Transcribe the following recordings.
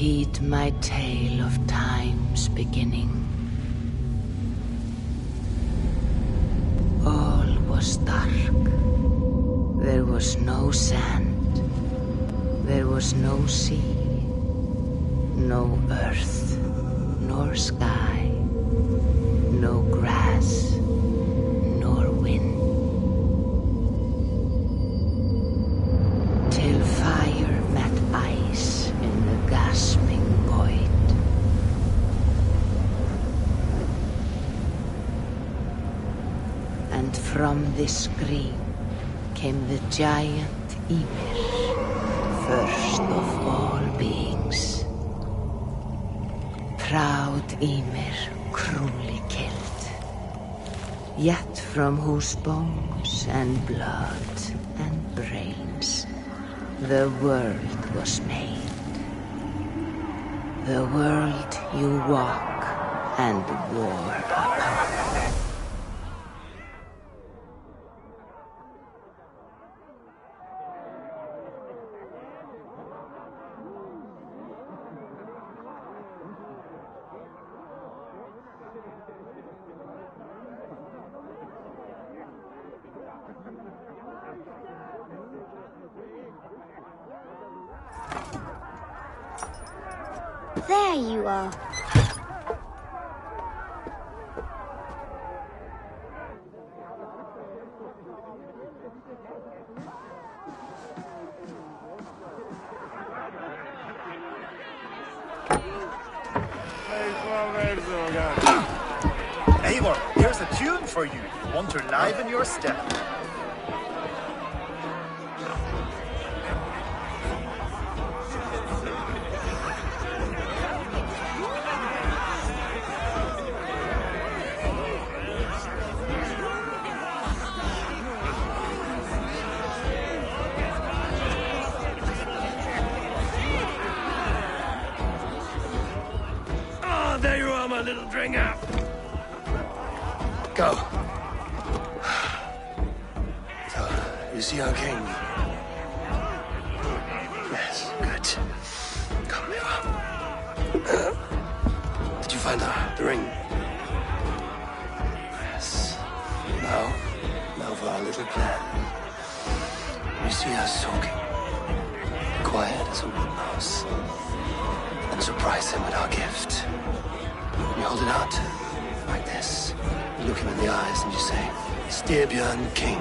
heed my tale of time's beginning. All was dark. There was no sand. There was no sea. No earth, nor sky. No grass, nor wind. Till fire met ice in the gasping void. And from this scream came the giant Ymir, first of all beings. Proud Ymir, cruelly killed, yet from whose bones and blood and brains the world was made. The world you walk and war upon. There you are. Eivor, here's a tune for you. Want to liven your step? There you are, my little dringer. Go. So, you see our king? Yes, good. Come here. Did you find the ring? Yes. Now for our little plan. You see us talking, quiet as a wood mouse, and surprise him with our gift. You hold it out, like this. You look him in the eyes and you say, Styrbjörn King,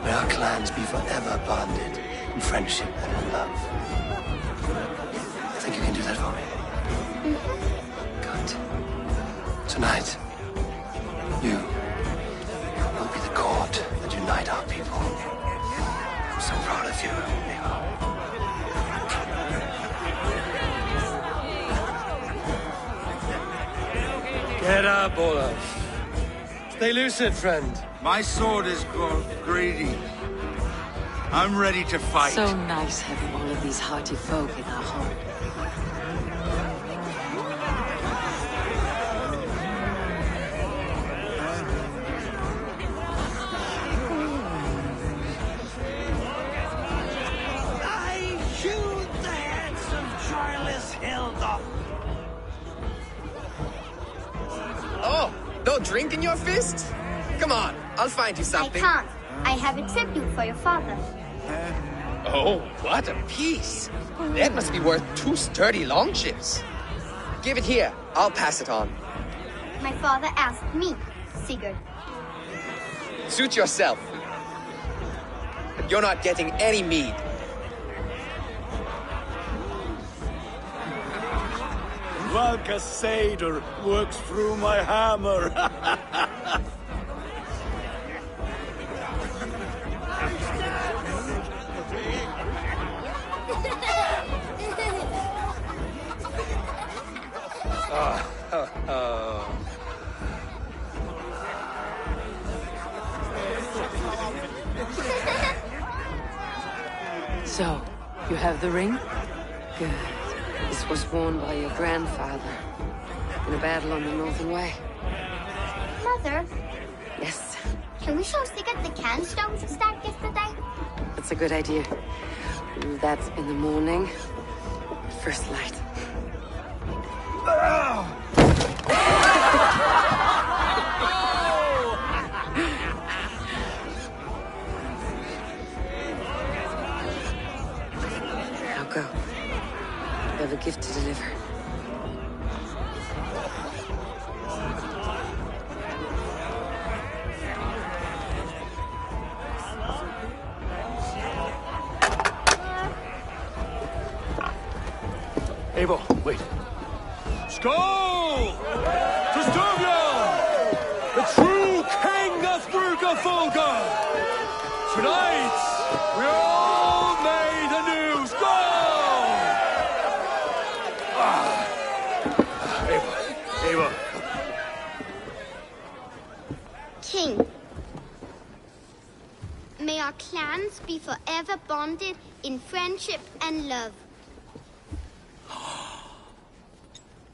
may our clans be forever bonded in friendship and in love. I think you can do that for me. Good. Tonight, you will be the cord that unite our people. I'm so proud of you, Eivor. Get up, Olaf. Stay lucid, friend. My sword is grown greedy. I'm ready to fight. So nice having all of these hearty folk in our home. I shoot the handsome Charles Hilda. Oh, no drink in your fist? Come on, I'll find you something. I can't. I have a tribute for your father. Oh, what a piece. That must be worth 2 sturdy longships. Give it here. I'll pass it on. My father asked me, Sigurd. Suit yourself. But you're not getting any mead. Valka Seder works through my hammer. So, you have the ring? Good. This was worn by your grandfather in a battle on the Northern Way. Mother, Yes, can we show Sigurd the canstones you stacked yesterday? that's a good idea. Do that in the morning. First light. Now go. You have a gift to deliver. Eivor, wait. Skål! To Sturmjorn! The true king of Bruggerfolka! Tonight, we all made anew. Skål! Eivor. King, may our clans be forever bonded in friendship and love.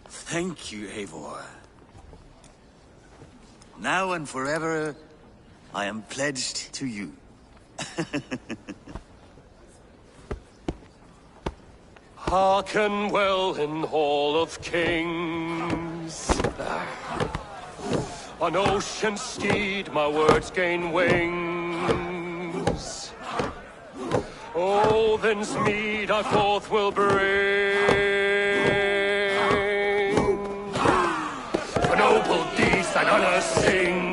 Thank you, Eivor. Now and forever, I am pledged to you. Hearken well in Hall of Kings. On ocean steed, my words gain wings. Odin's mead I forth will bring. For noble deeds I'm gonna sing.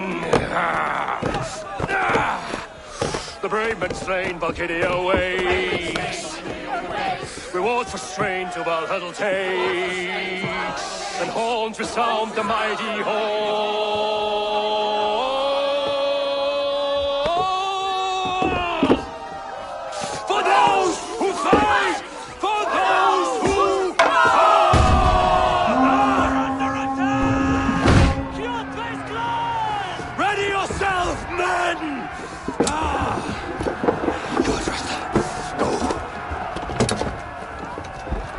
The brave men slain, Valhalla waits. Rewards for strain to Valhalla takes. And horns resound the mighty horn. For those who fight! For those who fight! Under attack! Ready yourself, men!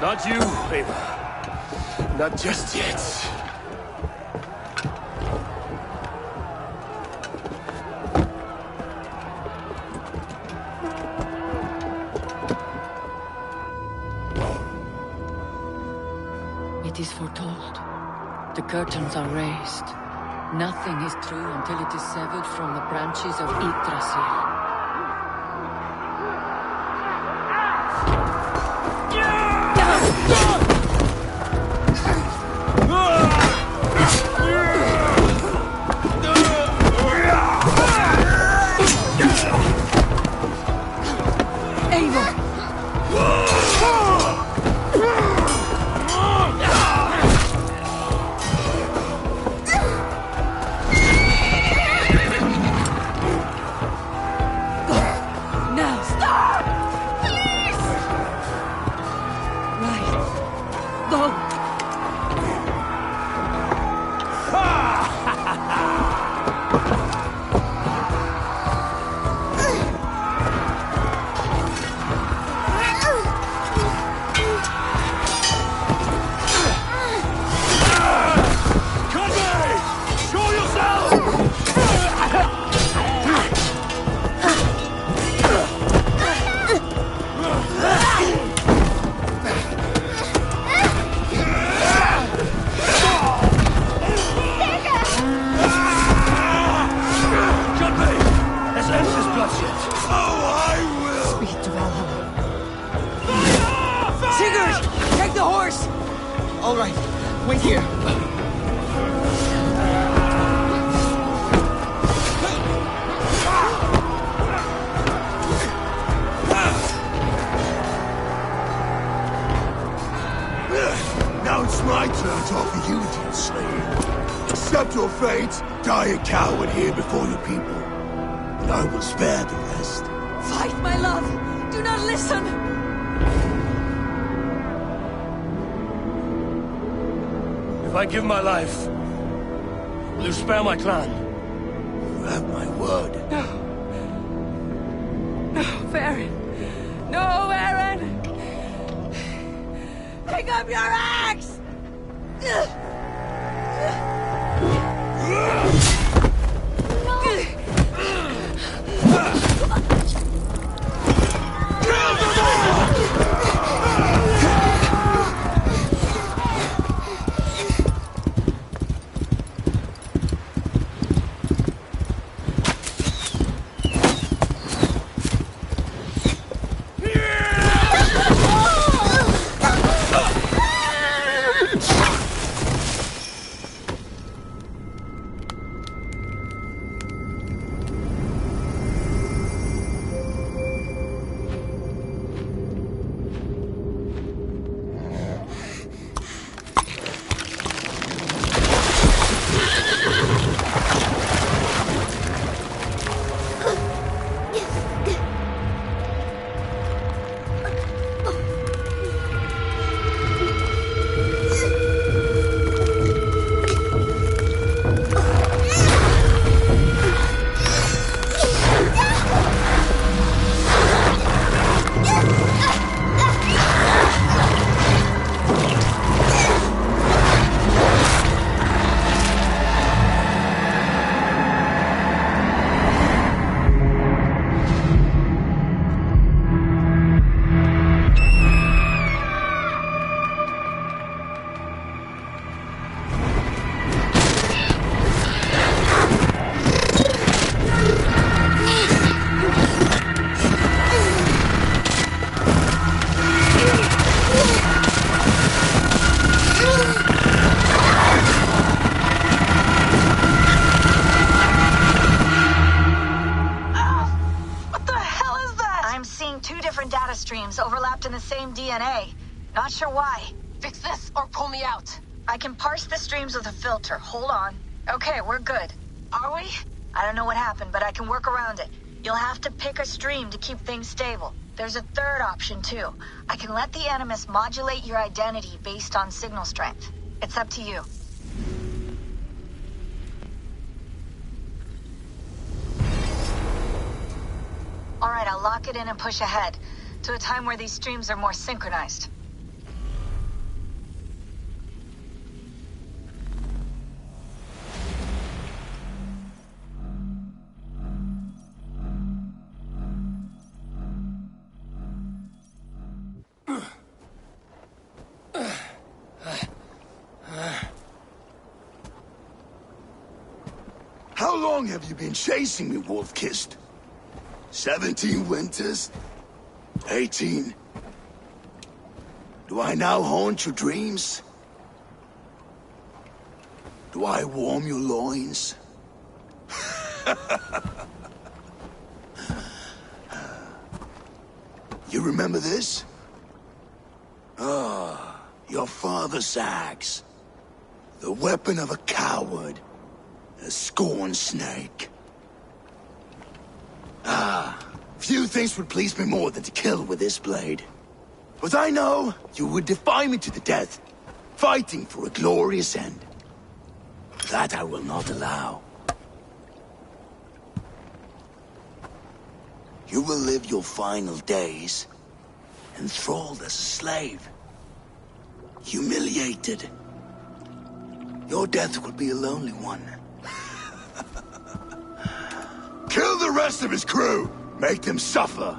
Not you, Eivor. Not just yet. It is foretold. The curtains are raised. Nothing is true until it is severed from the branches of Yggdrasil. All right, wait here. Now it's my turn to offer you, dear slave. Accept your fate, die a coward here before your people, and I will spare the rest. Fight, my love! Do not listen! If I give my life, will you spare my clan? You have my word. No. No, Baron. No, Baron! Pick up your axe! streams overlapped in the same DNA. Not sure why. Fix this or pull me out. I can parse the streams with a filter. Hold on. Okay, we're good. Are we? I don't know what happened, but I can work around it. You'll have to pick a stream to keep things stable. There's a third option, too. I can let the Animus modulate your identity based on signal strength. It's up to you. Alright, I'll lock it in and push ahead, to a time where these streams are more synchronized. How long have you been chasing me, Wolf-Kissed? 17 winters? 18? Do I now haunt your dreams? Do I warm your loins? You remember this? Ah, your father's axe. The weapon of a coward. A scorned snake. Ah, few things would please me more than to kill with this blade. But I know you would defy me to the death, fighting for a glorious end. That I will not allow. You will live your final days enthralled as a slave. Humiliated. Your death will be a lonely one. Kill the rest of his crew! Make them suffer!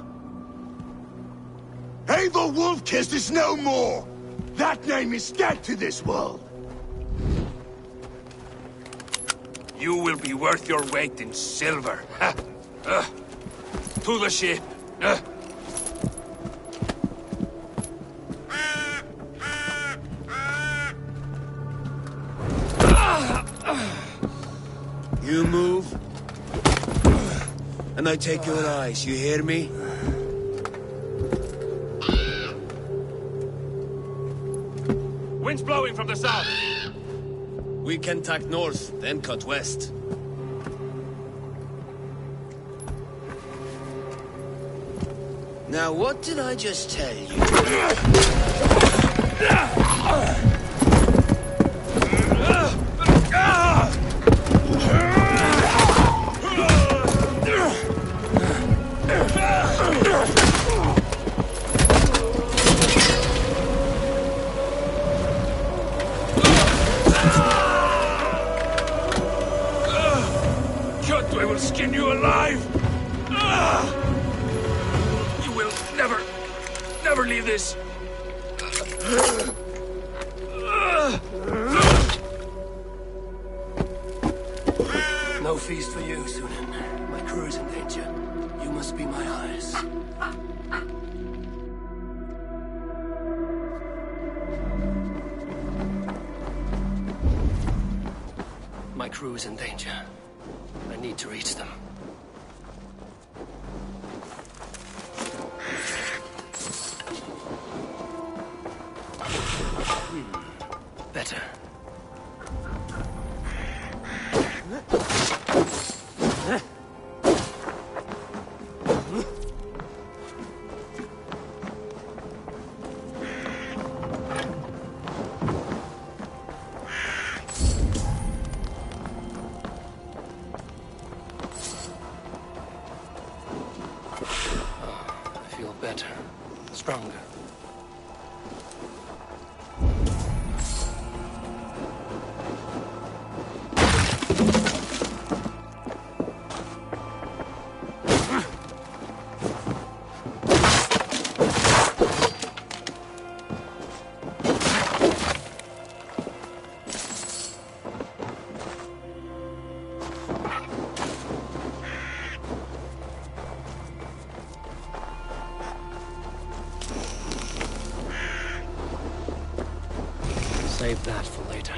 Eivor Wolf-Kissed is no more! That name is dead to this world! You will be worth your weight in silver. To the ship. You move, and I take your eyes, you hear me? Wind's blowing from the south. We can tack north, then cut west. Now, what did I just tell you? I will skin you alive! You will never leave this! No feast for you, Sunan. My crew is in danger. You must be my eyes. My crew is in danger. I need to reach them. Better. Better. Stronger. Save that for later.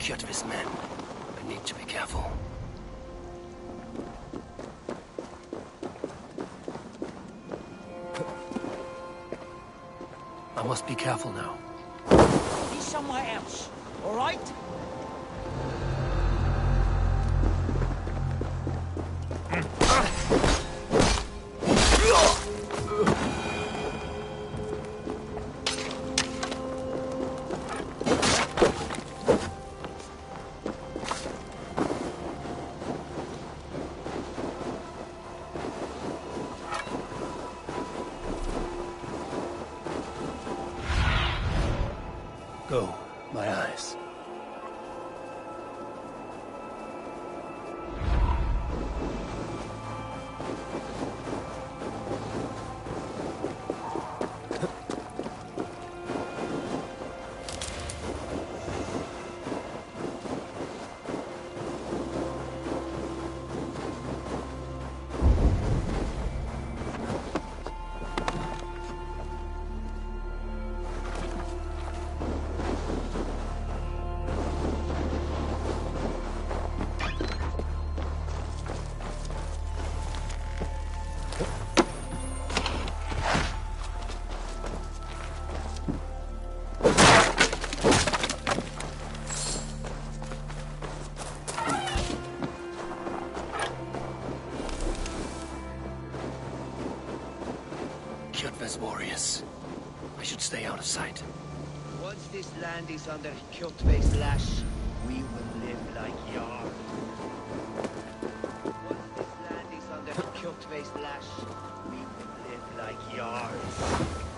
Kjotve's men. I need to be careful. I must be careful now. Be somewhere else, all right? Go, my eyes. Kjotve's warriors. I should stay out of sight. Once this land is under Kjotve's lash, we will live like Jarl. Once this land is under Kjotve's lash, we will live like Jarls.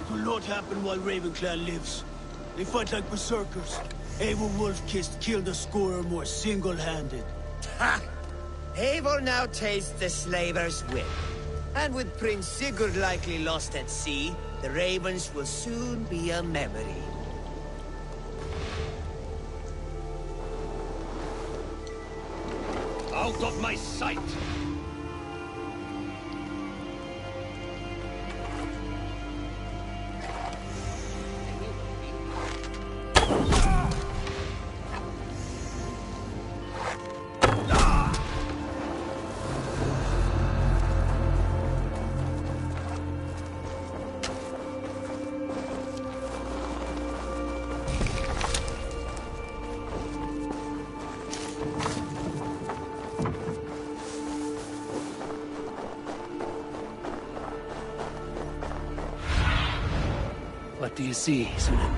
It will not happen while Ravenclan lives. They fight like berserkers. Eivor Wolf-Kissed killed a score or more single-handed. Ha! Eivor now tastes the slaver's whip. And with Prince Sigurd likely lost at sea, the ravens will soon be a memory. Out of my sight! What do you see, Sunan?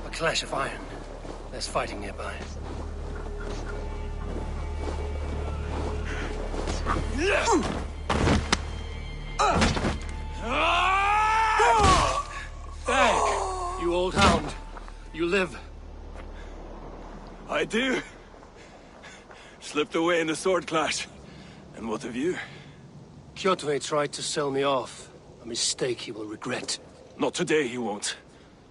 A clash of iron. There's fighting nearby. Dag, you old hound. You live. I do. Slipped away in the sword clash. And what of you? Kjotve tried to sell me off. A mistake he will regret. Not today, he won't.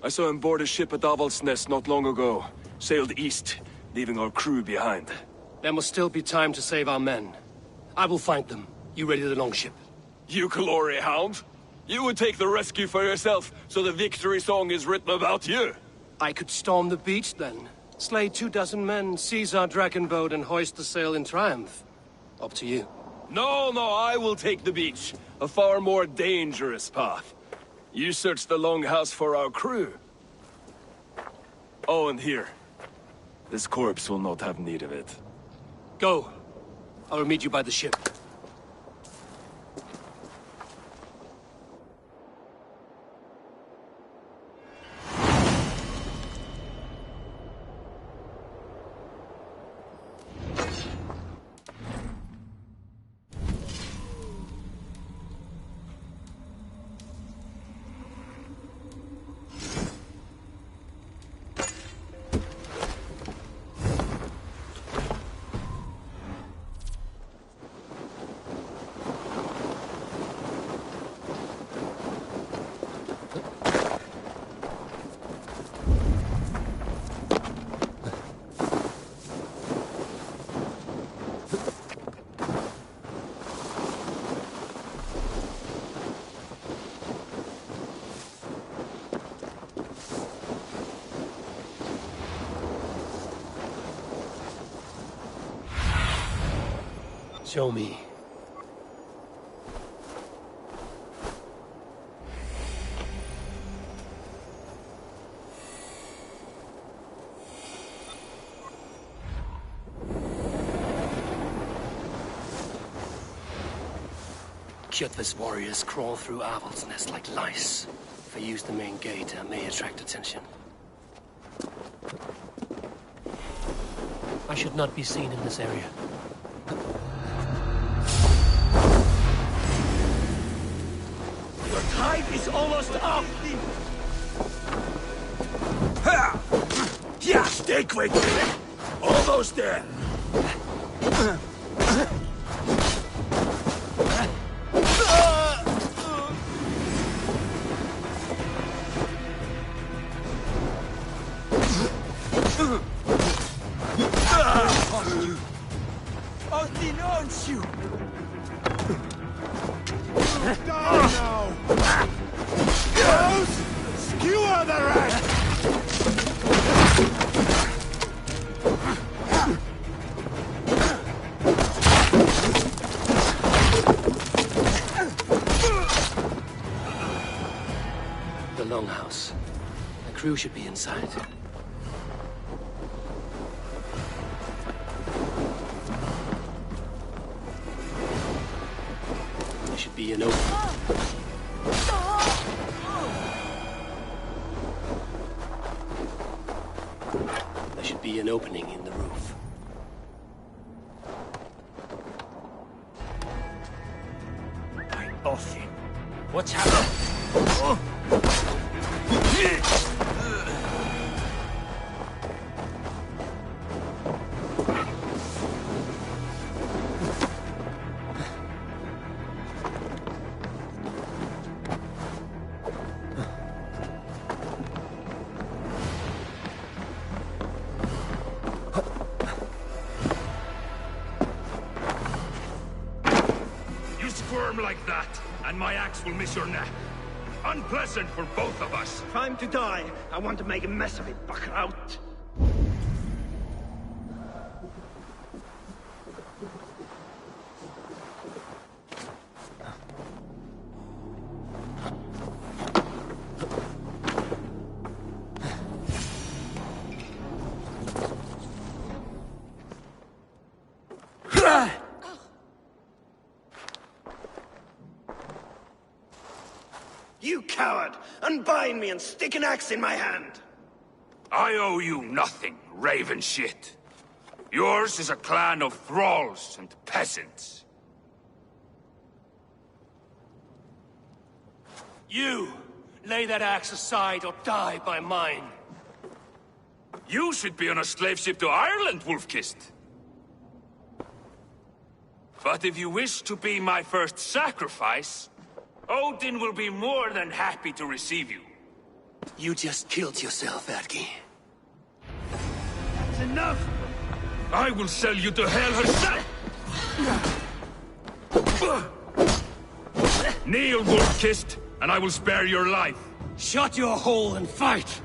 I saw him board a ship at Avaldsnes not long ago. Sailed east, leaving our crew behind. There must still be time to save our men. I will find them. You ready the longship? You glory hound? You would take the rescue for yourself, so the victory song is written about you. I could storm the beach then. Slay 24 men, seize our dragon boat and hoist the sail in triumph. Up to you. No, I will take the beach. A far more dangerous path. You search the longhouse for our crew. Oh, and here. This corpse will not have need of it. Go. I will meet you by the ship. Show me. Kjotve's warriors crawl through Aval's nest like lice. If I use the main gate, I may attract attention. I should not be seen in this area. Your tide is almost up! Yeah, stay quick! Almost there! The longhouse. The crew should be inside. There should be an opening. There should be an opening in the roof. Nothing. What's happening? You squirm like that, and my axe will miss your neck. Unpleasant for both of us. Time to die. I want to make a mess of it, Buckraut. You coward! Unbind me and stick an axe in my hand! I owe you nothing, raven shit. Yours is a clan of thralls and peasants. You! Lay that axe aside or die by mine. You should be on a slave ship to Ireland, Wolf-Kissed. But if you wish to be my first sacrifice, Odin will be more than happy to receive you. You just killed yourself, Adki. That's enough! I will sell you to hell herself! Kneel, Wolf-Kissed, and I will spare your life. Shut your hole and fight!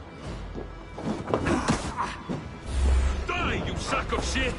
Die, you sack of shit!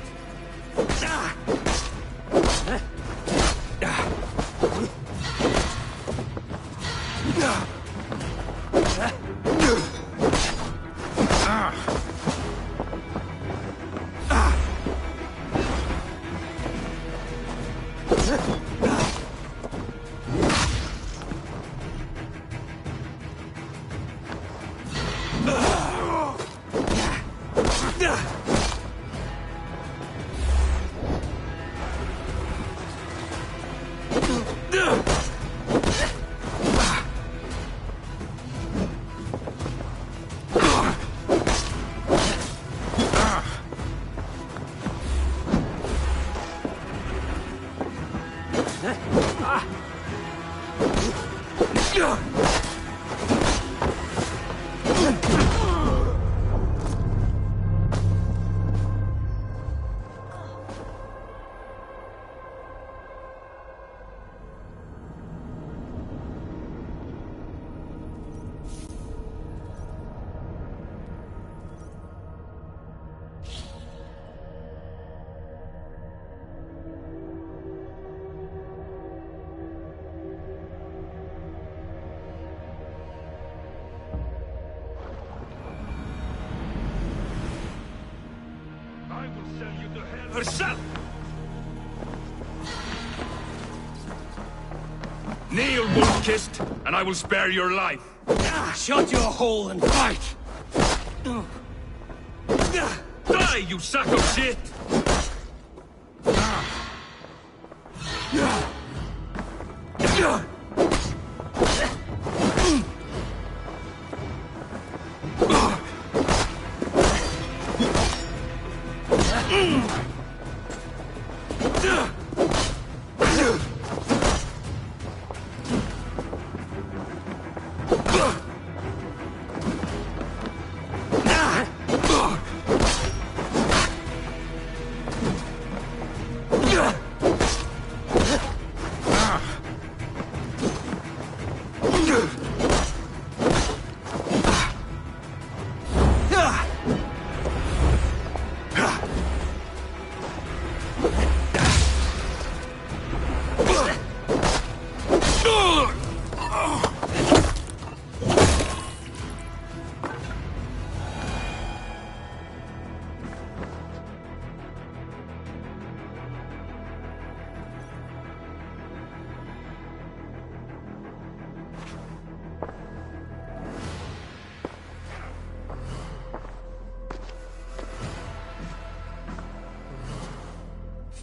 herself! Kneel, wolf-kissed, and I will spare your life. Shut your hole and fight! Die, you sack of shit!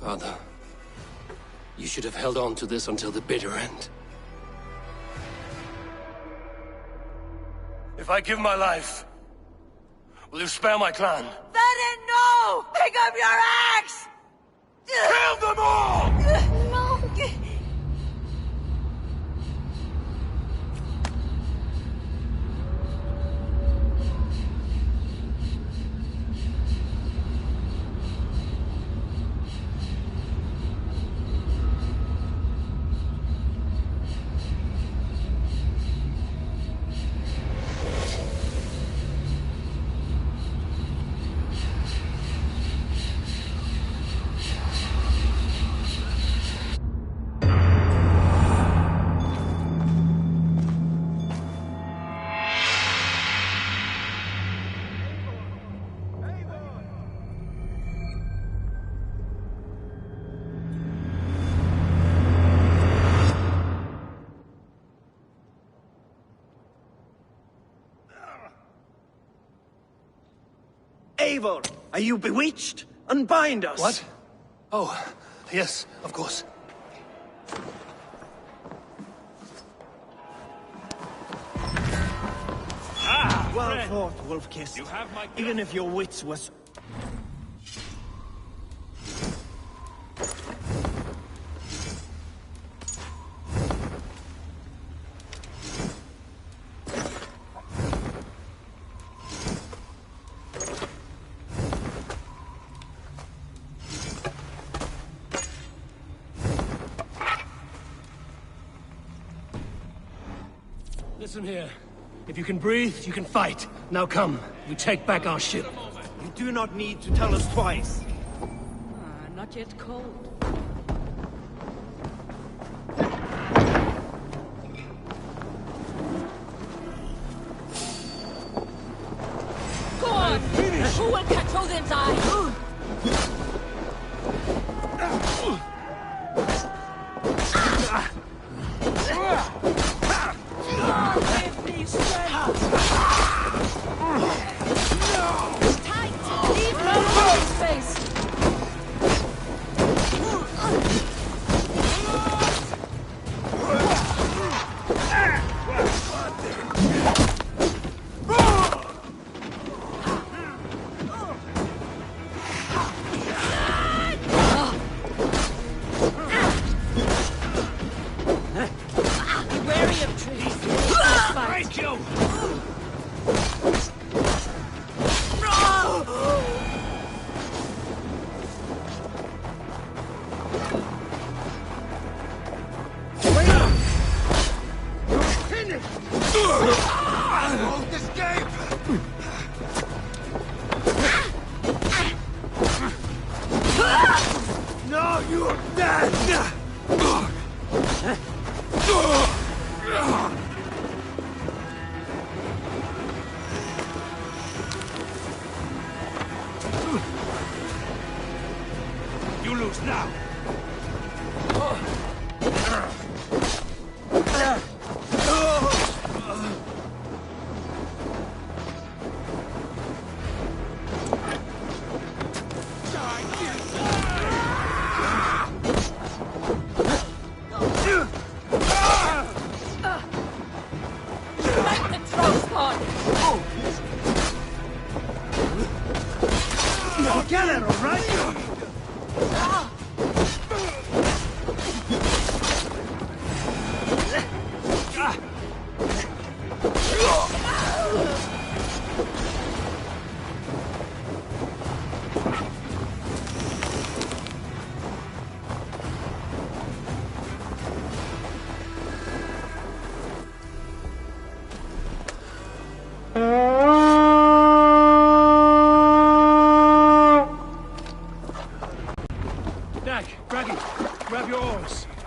Father, you should have held on to this until the bitter end. If I give my life, will you spare my clan? Then no! Pick up your axe! Kill them all! No! Eivor, are you bewitched? Unbind us! What? Oh, yes, of course. Well fought, Wolf-Kissed. Even if your wits was... Listen here. If you can breathe, you can fight. Now come, we take back our ship. You do not need to tell us twice. Not yet cold. Go on! Who will catch Odin's eye?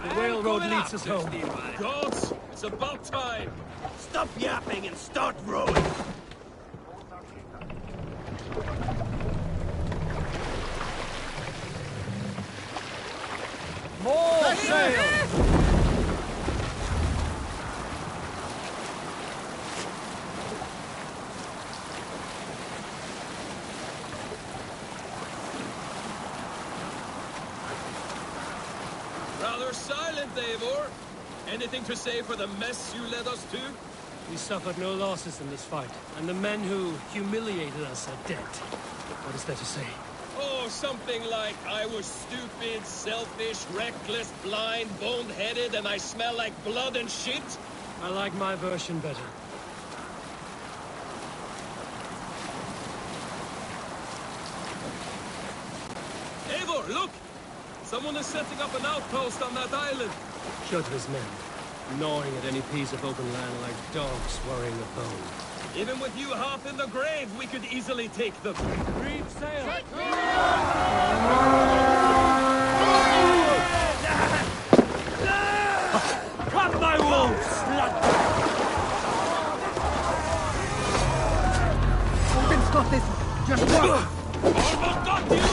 The railroad leads us home. Gods, it's about time. Stop yapping and start rowing. More sail! Rather silent, Eivor. Anything to say for the mess you led us to? We suffered no losses in this fight, and the men who humiliated us are dead. What is there to say? Oh, something like, I was stupid, selfish, reckless, blind, bone-headed, and I smell like blood and shit? I like my version better. Eivor, look! Someone is setting up an outpost on that island. Kjotve's men, gnawing at any piece of open land like dogs worrying a bone. Even with you half in the grave, we could easily take them. Reef sail! Cut my wolves! Odin's got this. Just one. Almost got you!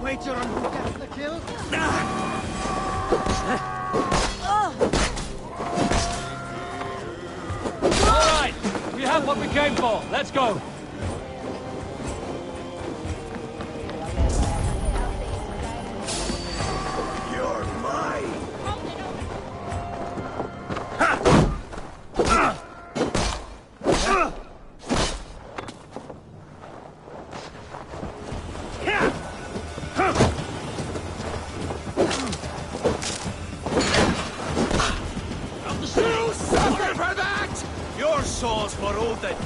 Wager on who gets the kill? All right, we have what we came for. Let's go. You're mine! Swords for Odin!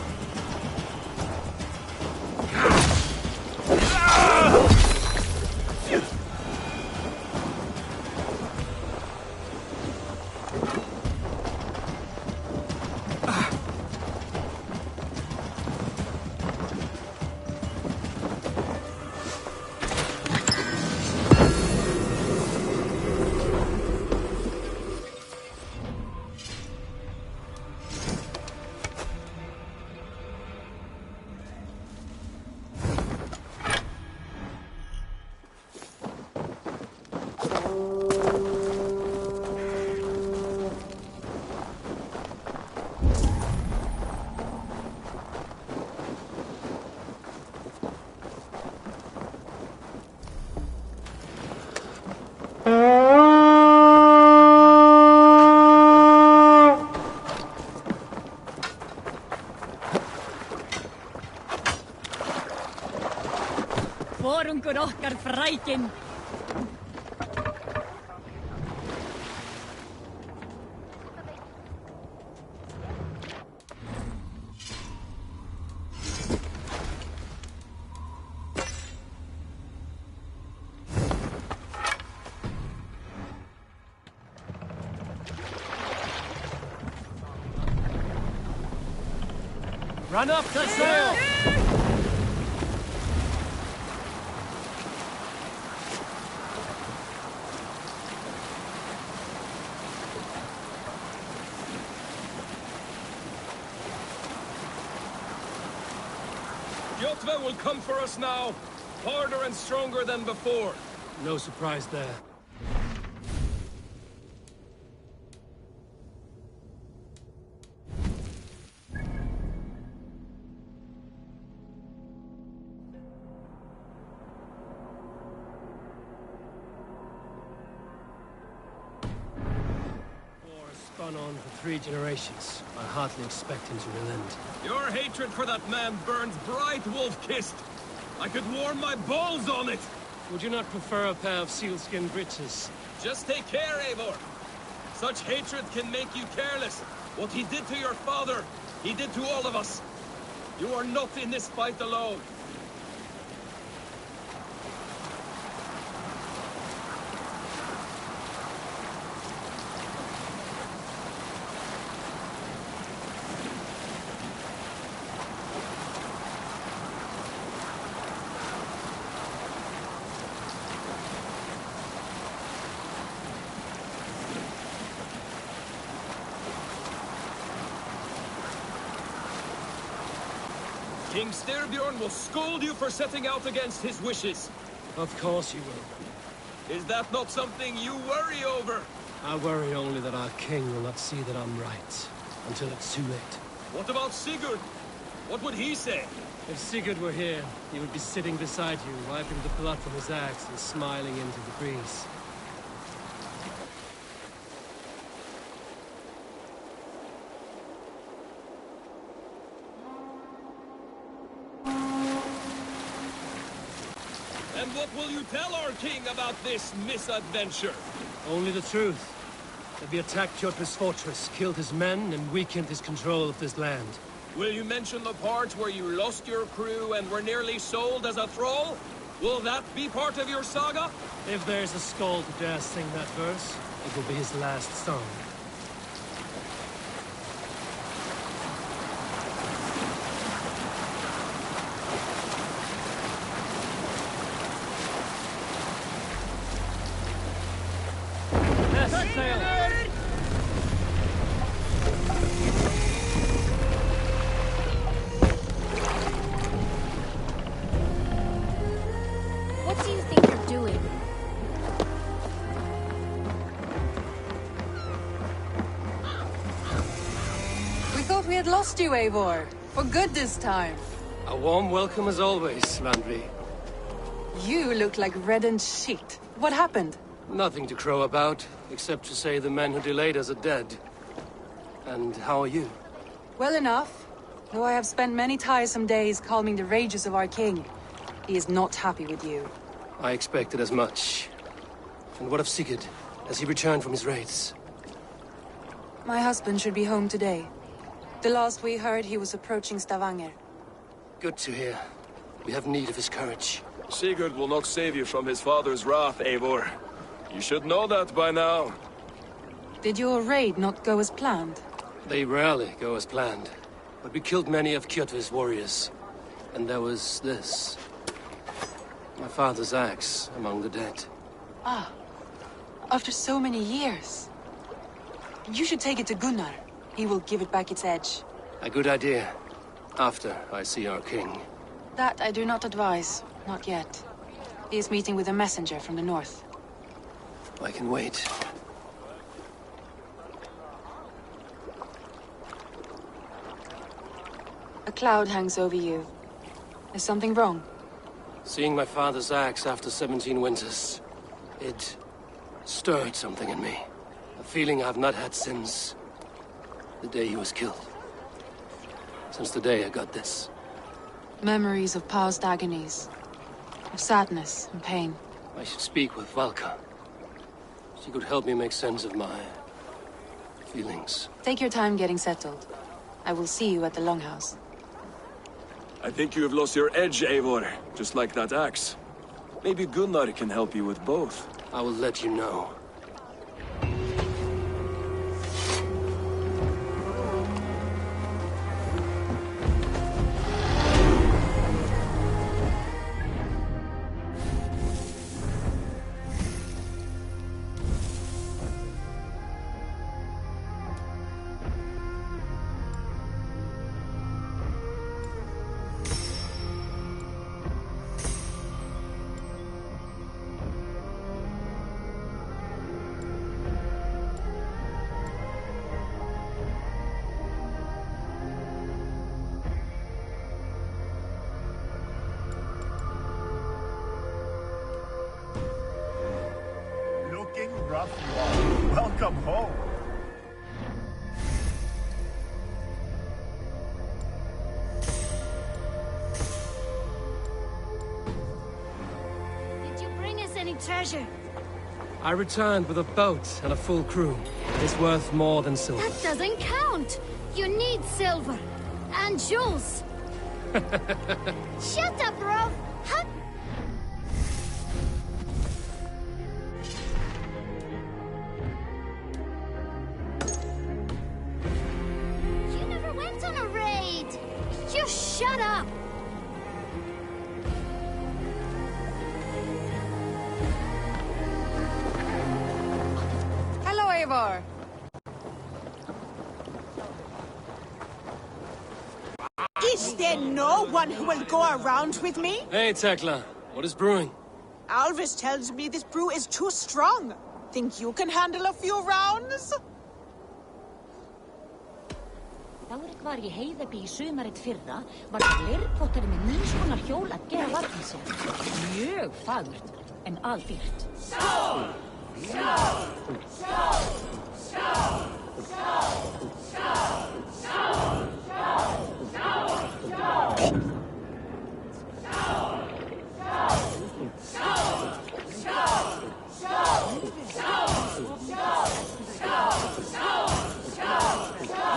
Vorungur okkar frækin. Run up the sail! Kjotve will come for us now, harder and stronger than before. No surprise there. Gone on for 3 generations. I hardly expect him to relent. Your hatred for that man burns bright, wolf-kissed. I could warm my balls on it. Would you not prefer a pair of sealskin breeches? Just take care, Eivor. Such hatred can make you careless. What he did to your father He did to all of us. You are not in this fight alone. King Styrbjorn will scold you for setting out against his wishes. Of course he will. Is that not something you worry over? I worry only that our king will not see that I'm right, until it's too late. What about Sigurd? What would he say? If Sigurd were here, he would be sitting beside you, wiping the blood from his axe and smiling into the breeze. And what will you tell our king about this misadventure? Only the truth. That we attacked Kjotve's fortress, killed his men, and weakened his control of this land. Will you mention the part where you lost your crew and were nearly sold as a thrall? Will that be part of your saga? If there's a Skald who dares sing that verse, it will be his last song. What do you think you're doing? We thought we had lost you, Eivor. For good this time. A warm welcome as always, Landry. You look like reddened sheet. What happened? Nothing to crow about, except to say the men who delayed us are dead. And how are you? Well enough. Though I have spent many tiresome days calming the rages of our king. He is not happy with you. I expected as much. And what of Sigurd? Has he returned from his raids? My husband should be home today. The last we heard, he was approaching Stavanger. Good to hear. We have need of his courage. Sigurd will not save you from his father's wrath, Eivor. You should know that by now. Did your raid not go as planned? They rarely go as planned. But we killed many of Kjotve's warriors. And there was this. My father's axe among the dead. Ah. After so many years. You should take it to Gunnar. He will give it back its edge. A good idea. After I see our king. That I do not advise. Not yet. He is meeting with a messenger from the north. I can wait. A cloud hangs over you. Is something wrong? Seeing my father's axe after 17 winters, it stirred something in me. A feeling I've not had since the day he was killed. Since the day I got this. Memories of past agonies. Of sadness and pain. I should speak with Valka. She could help me make sense of my feelings. Take your time getting settled. I will see you at the Longhouse. I think you have lost your edge, Eivor, just like that axe. Maybe Gunnar can help you with both. I will let you know. Rough you are. Welcome home. Did you bring us any treasure? I returned with a boat and a full crew. It's worth more than silver. That doesn't count! You need silver. And jewels. Shut up, bro. How... You never went on a raid. Just shut up. Hello, Eivor. Is there no one who will go around with me? Hey, Tekla. What is brewing? Alvis tells me this brew is too strong. Think you can handle a few rounds? Bárek var í Heiðaby í sumarið fyrra, var leirpottari með nýskonar hjól að gera varðin sér. Mjög fagurt, en aldýrt.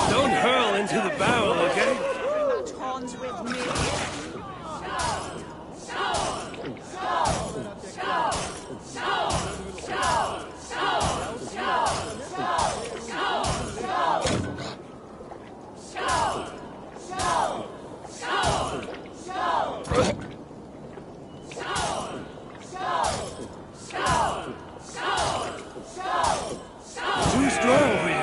Don't hurl into the barrel, okay? Not horns with me. Too strong for you.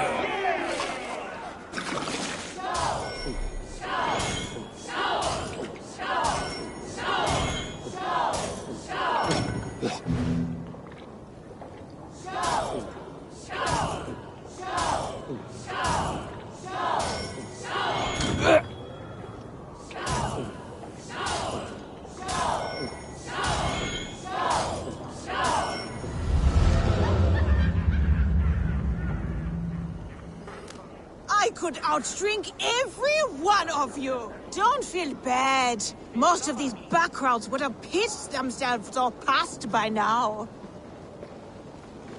I could outdrink every one of you. Don't feel bad. Most of these back crowds would have pissed themselves off past by now.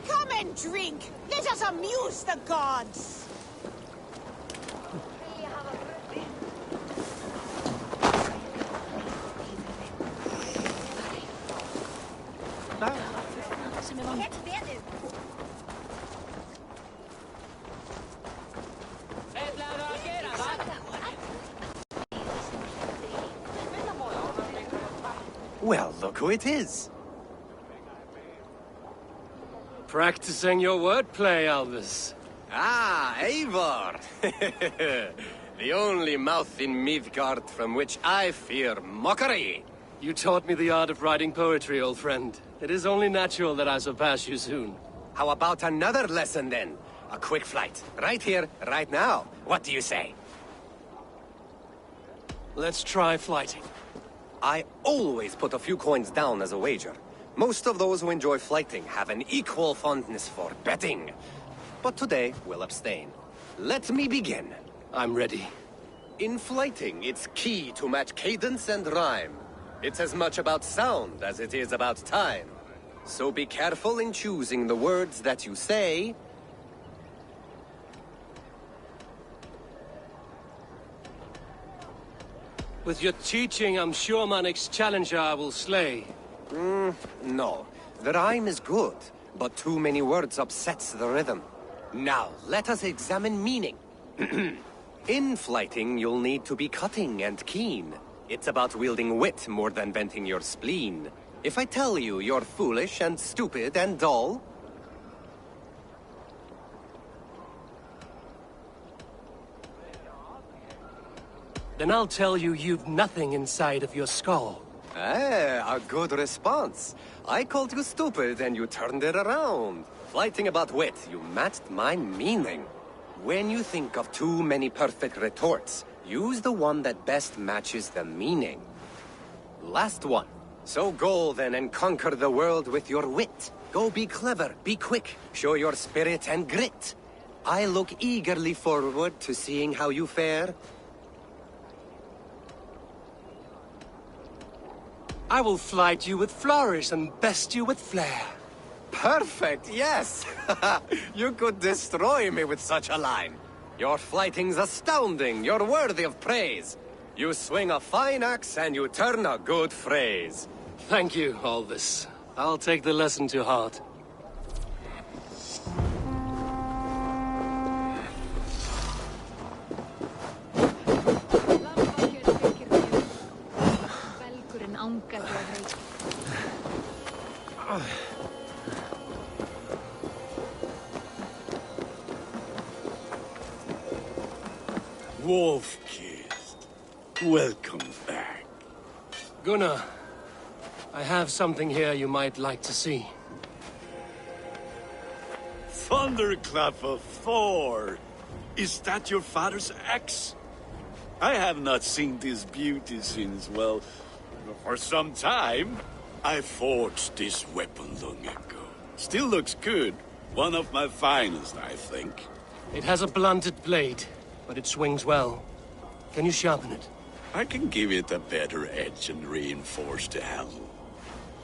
Come and drink. Let us amuse the gods. Well, look who it is. Practicing your wordplay, Alvis. Ah, Eivor! The only mouth in Midgard from which I fear mockery. You taught me the art of writing poetry, old friend. It is only natural that I surpass you soon. How about another lesson, then? A quick flight. Right here, right now. What do you say? Let's try flighting. I always put a few coins down as a wager. Most of those who enjoy flighting have an equal fondness for betting. But today, we'll abstain. Let me begin. I'm ready. In flighting, it's key to match cadence and rhyme. It's as much about sound as it is about time. So be careful in choosing the words that you say. With your teaching, I'm sure my next challenger I will slay. No. The rhyme is good, but too many words upsets the rhythm. Now, let us examine meaning. In flighting, you'll need to be cutting and keen. It's about wielding wit more than venting your spleen. If I tell you you're foolish and stupid and dull, then I'll tell you you've nothing inside of your skull. a good response. I called you stupid and you turned it around. Flighting about wit, you matched my meaning. When you think of too many perfect retorts, use the one that best matches the meaning. Last one. So go then and conquer the world with your wit. Go be clever, be quick, show your spirit and grit. I look eagerly forward to seeing how you fare. I will flight you with flourish and best you with flair. Perfect, yes! You could destroy me with such a line. Your fighting's astounding. You're worthy of praise. You swing a fine axe and you turn a good phrase. Thank you, Alvis. I'll take the lesson to heart. Wolf-kissed. Welcome back. Gunnar, I have something here you might like to see. Thunderclap of Thor! Is that your father's axe? I have not seen this beauty since, well, for some time. I forged this weapon long ago. Still looks good. One of my finest, I think. It has a blunted blade, but it swings well. Can you sharpen it? I can give it a better edge and reinforce the handle.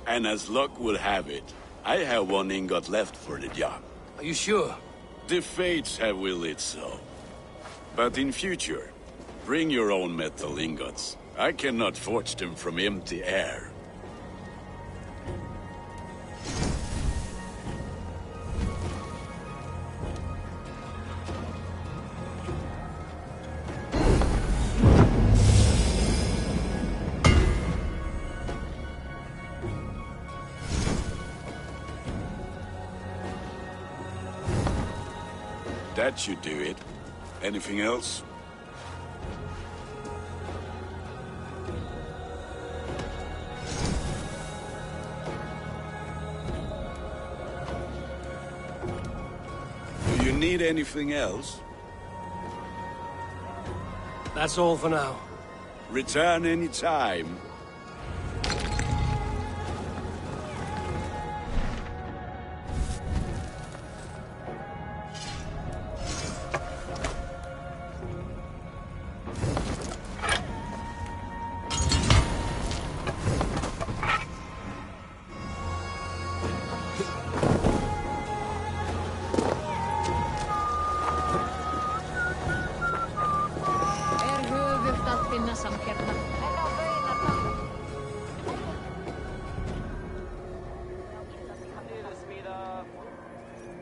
And as luck would have it, I have one ingot left for the job. Are you sure? The fates have willed it so. But in future, bring your own metal ingots. I cannot forge them from empty air. That should do it. Anything else? Do you need anything else? That's all for now. Return any time.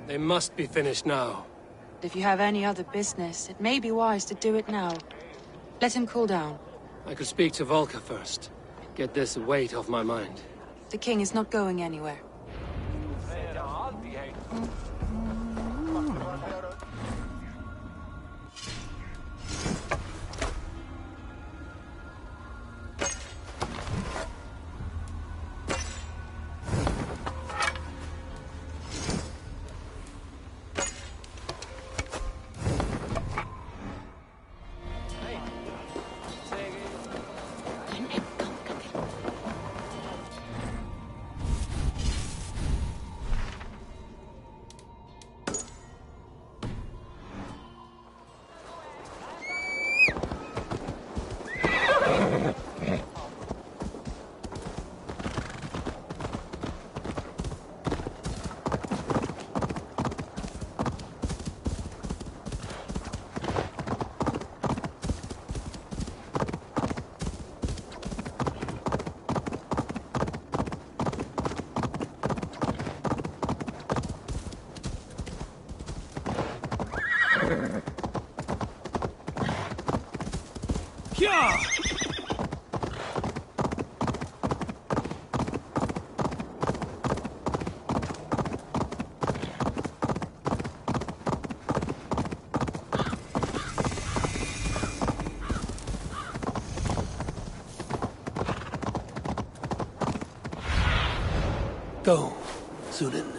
They must be finished now. If you have any other business, it may be wise to do it now. Let him cool down. I could speak to Volker first. Get this weight off my mind. The king is not going anywhere. Go, Sunan.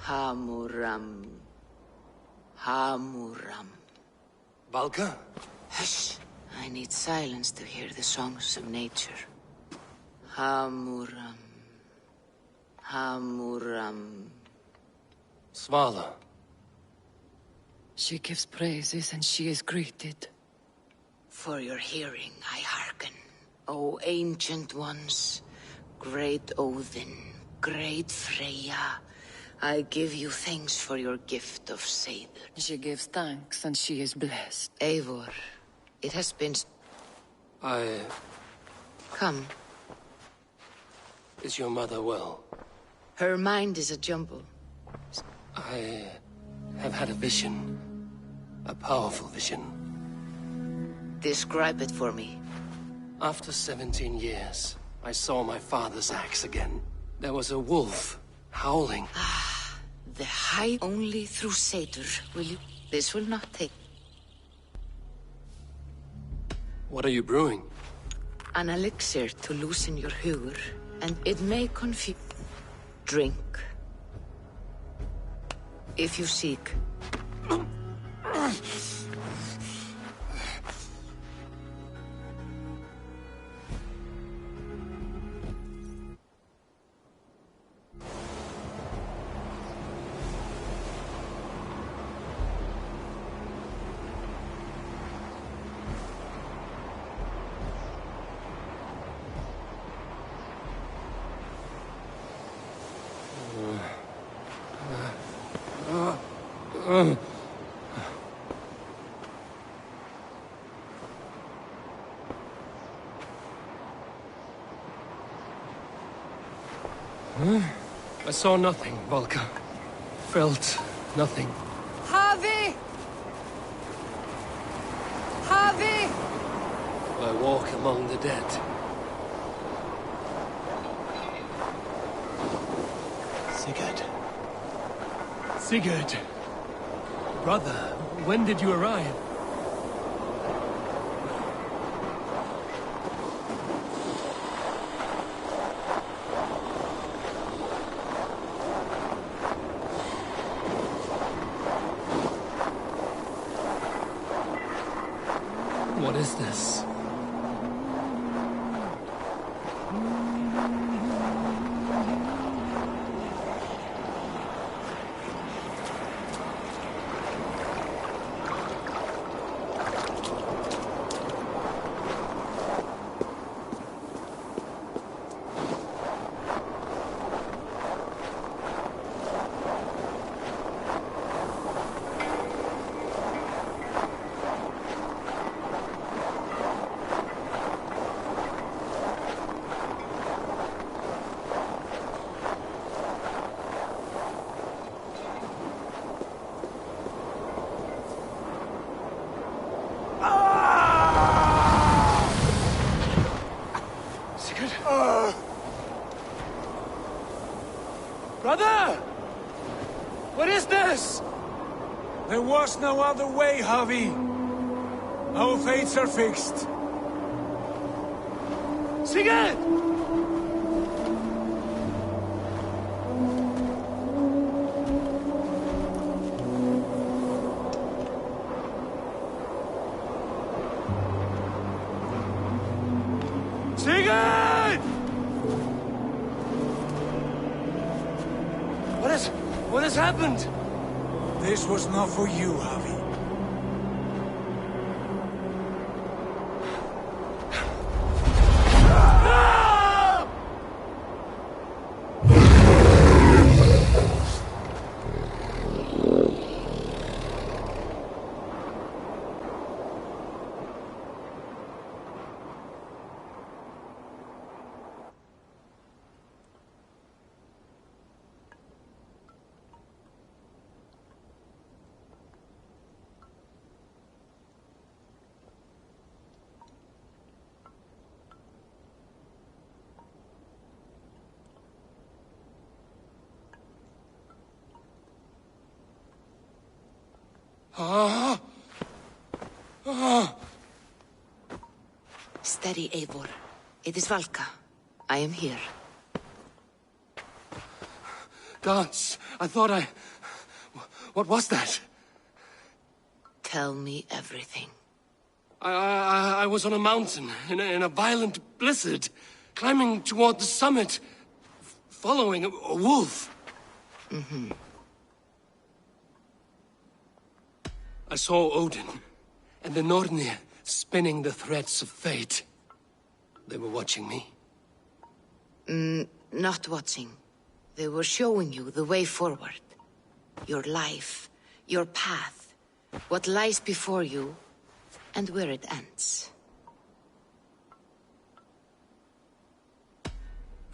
Hamuram. Hamuram. Valka? Hush! I need silence to hear the songs of nature. Hamuram. Hamuram. Svala. She gives praises and she is greeted. For your hearing I hearken, O ancient ones, great Odin, great Freya. I give you thanks for your gift of Seder. She gives thanks and she is blessed. Eivor, it has been... Come. Is your mother well? Her mind is a jumble. I have had a vision. A powerful vision. Describe it for me. After 17 years, I saw my father's axe again. There was a wolf howling. The high only through Seder, will you? This will not take... What are you brewing? An elixir to loosen your huger, and it may confuse... Drink. If you seek. I saw nothing, Valka. Felt nothing. Harvey! Harvey! I walk among the dead. Sigurd. Sigurd! Brother, when did you arrive? What is this? Brother! What is this? There was no other way, Javi. Our fates are fixed. Sigurd! Sigurd! What has happened? This was not for you, Javi. Steady, Eivor. It is Valka. I am here. Gods, I thought I... What was that? Tell me everything. I was on a mountain in a violent blizzard, climbing toward the summit, following a wolf. Mm-hmm. I saw Odin and the Nornir spinning the threads of fate. They were watching me. Not watching. They were showing you the way forward. Your life, your path, what lies before you, and where it ends.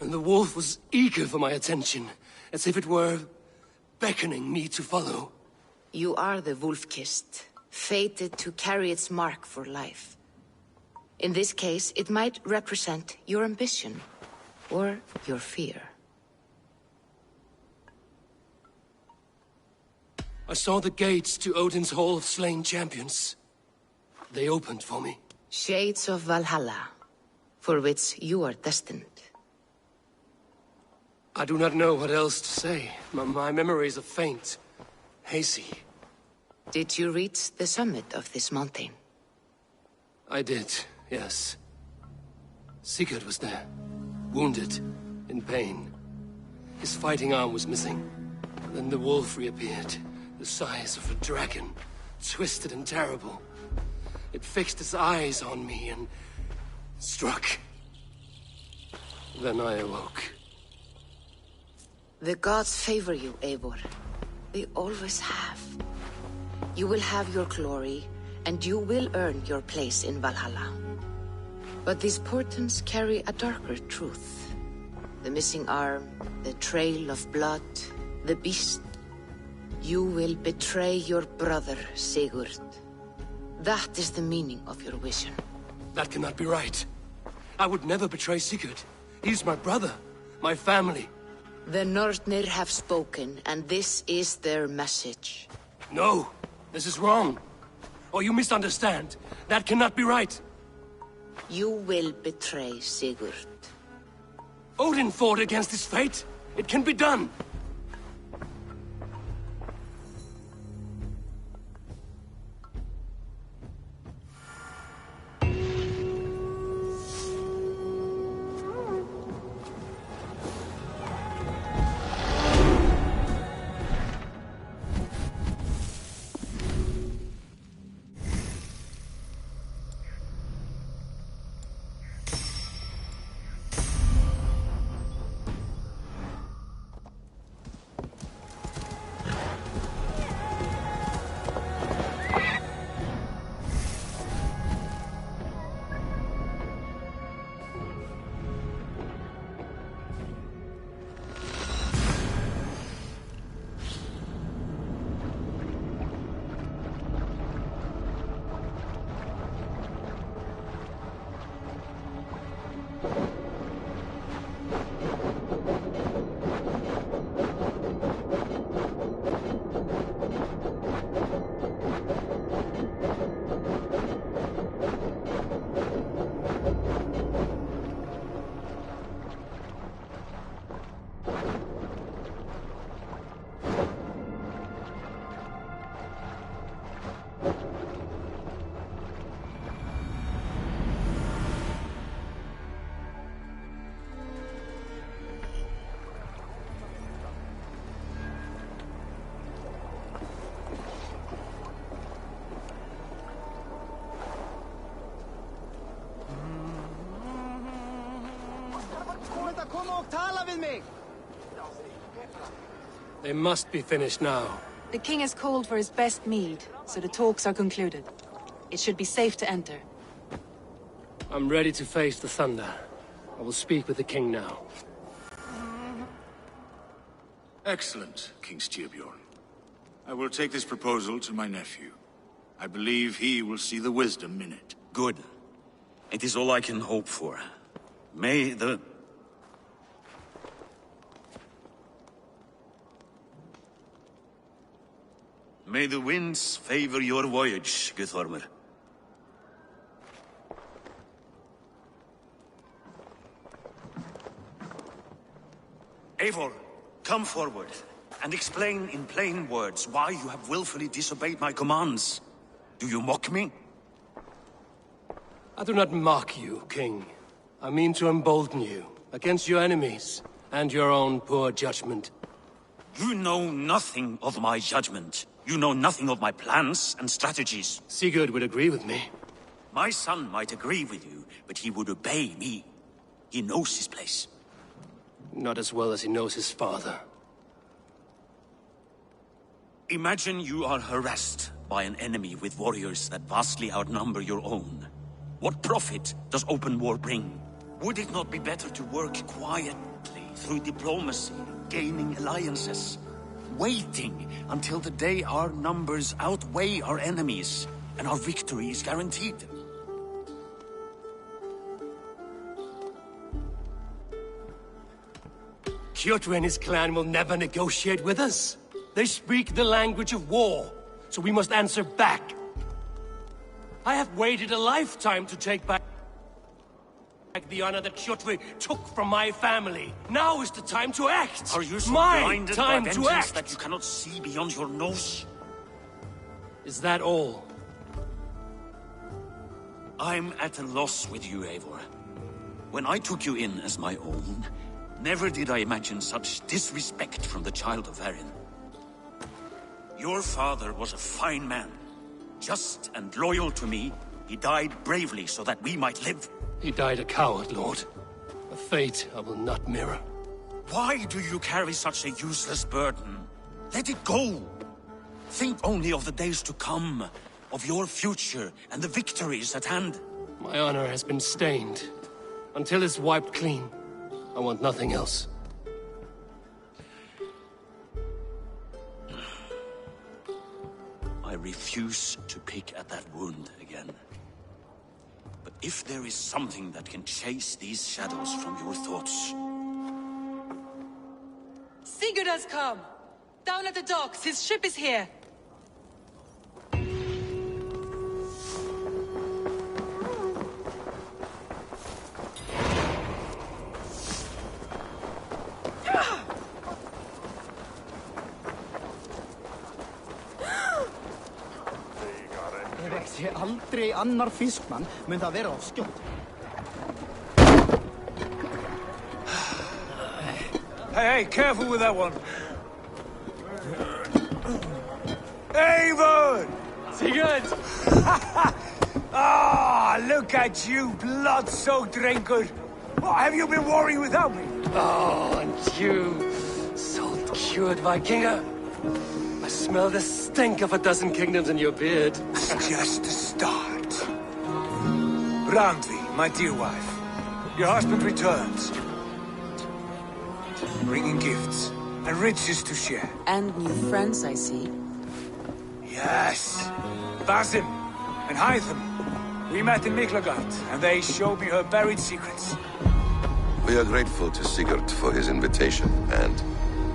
And the wolf was eager for my attention, as if it were beckoning me to follow. You are the wolf-kissed, fated to carry its mark for life. In this case, it might represent your ambition, or your fear. I saw the gates to Odin's Hall of Slain Champions. They opened for me. Shades of Valhalla, for which you are destined. I do not know what else to say. My memories are faint, hazy. Did you reach the summit of this mountain? I did, yes. Sigurd was there, wounded, in pain. His fighting arm was missing. Then the wolf reappeared, the size of a dragon, twisted and terrible. It fixed its eyes on me and struck. Then I awoke. The gods favor you, Eivor. They always have. You will have your glory, and you will earn your place in Valhalla. But these portents carry a darker truth. The missing arm, the trail of blood, the beast. You will betray your brother, Sigurd. That is the meaning of your vision. That cannot be right. I would never betray Sigurd. He's my brother, my family. The Nornir have spoken, and this is their message. No, this is wrong. Or you misunderstand. That cannot be right. You will betray Sigurd. Odin fought against his fate. It can be done. They must be finished now. The king has called for his best mead, so the talks are concluded. It should be safe to enter. I'm ready to face the thunder. I will speak with the king now. Excellent, King Styrbjorn. I will take this proposal to my nephew. I believe he will see the wisdom in it. Good. It is all I can hope for. May the... May the winds favor your voyage, Guthormr. Eivor, come forward. and explain in plain words why you have willfully disobeyed my commands. Do you mock me? I do not mock you, King. I mean to embolden you against your enemies and your own poor judgment. You know nothing of my judgment. You know nothing of my plans and strategies. Sigurd would agree with me. My son might agree with you, but he would obey me. He knows his place. Not as well as he knows his father. Imagine you are harassed by an enemy with warriors that vastly outnumber your own. What profit does open war bring? Would it not be better to work quietly through diplomacy, gaining alliances, waiting until the day our numbers outweigh our enemies and our victory is guaranteed? Kjotve and his clan will never negotiate with us. They speak the language of war, so we must answer back. I have waited a lifetime to take back the honor that Kjotve took from my family. Now is the time to act. Are you so my blinded time by to vengeance act that you cannot see beyond your nose? Is that all? I'm at a loss with you, Eivor. When I took you in as my own, never did I imagine such disrespect from the child of Varin. Your father was a fine man. Just and loyal to me, he died bravely so that we might live. He died a coward, Lord. A fate I will not mirror. Why do you carry such a useless burden? Let it go! Think only of the days to come, of your future and the victories at hand. My honor has been stained. Until it's wiped clean, I want nothing else. I refuse to pick at that wound again. But if there is something that can chase these shadows from your thoughts... Sigurd has come! Down at the docks, his ship is here! Sé aldrei annar fiskmann mun það vera á skjótt. Hey, careful with that one. Eivor! Sigurd! Ah, look at you, blood-soaked drinker. What have you been worrying without me? Oh, and you, salt-cured Vikinger. I smell the stink of a dozen kingdoms in your beard. It's just the start. Randvi, my dear wife, your husband returns. Bringing gifts and riches to share. And new friends, I see. Yes. Basim and Hytham. We met in Miklagard, and they showed me her buried secrets. We are grateful to Sigurd for his invitation, and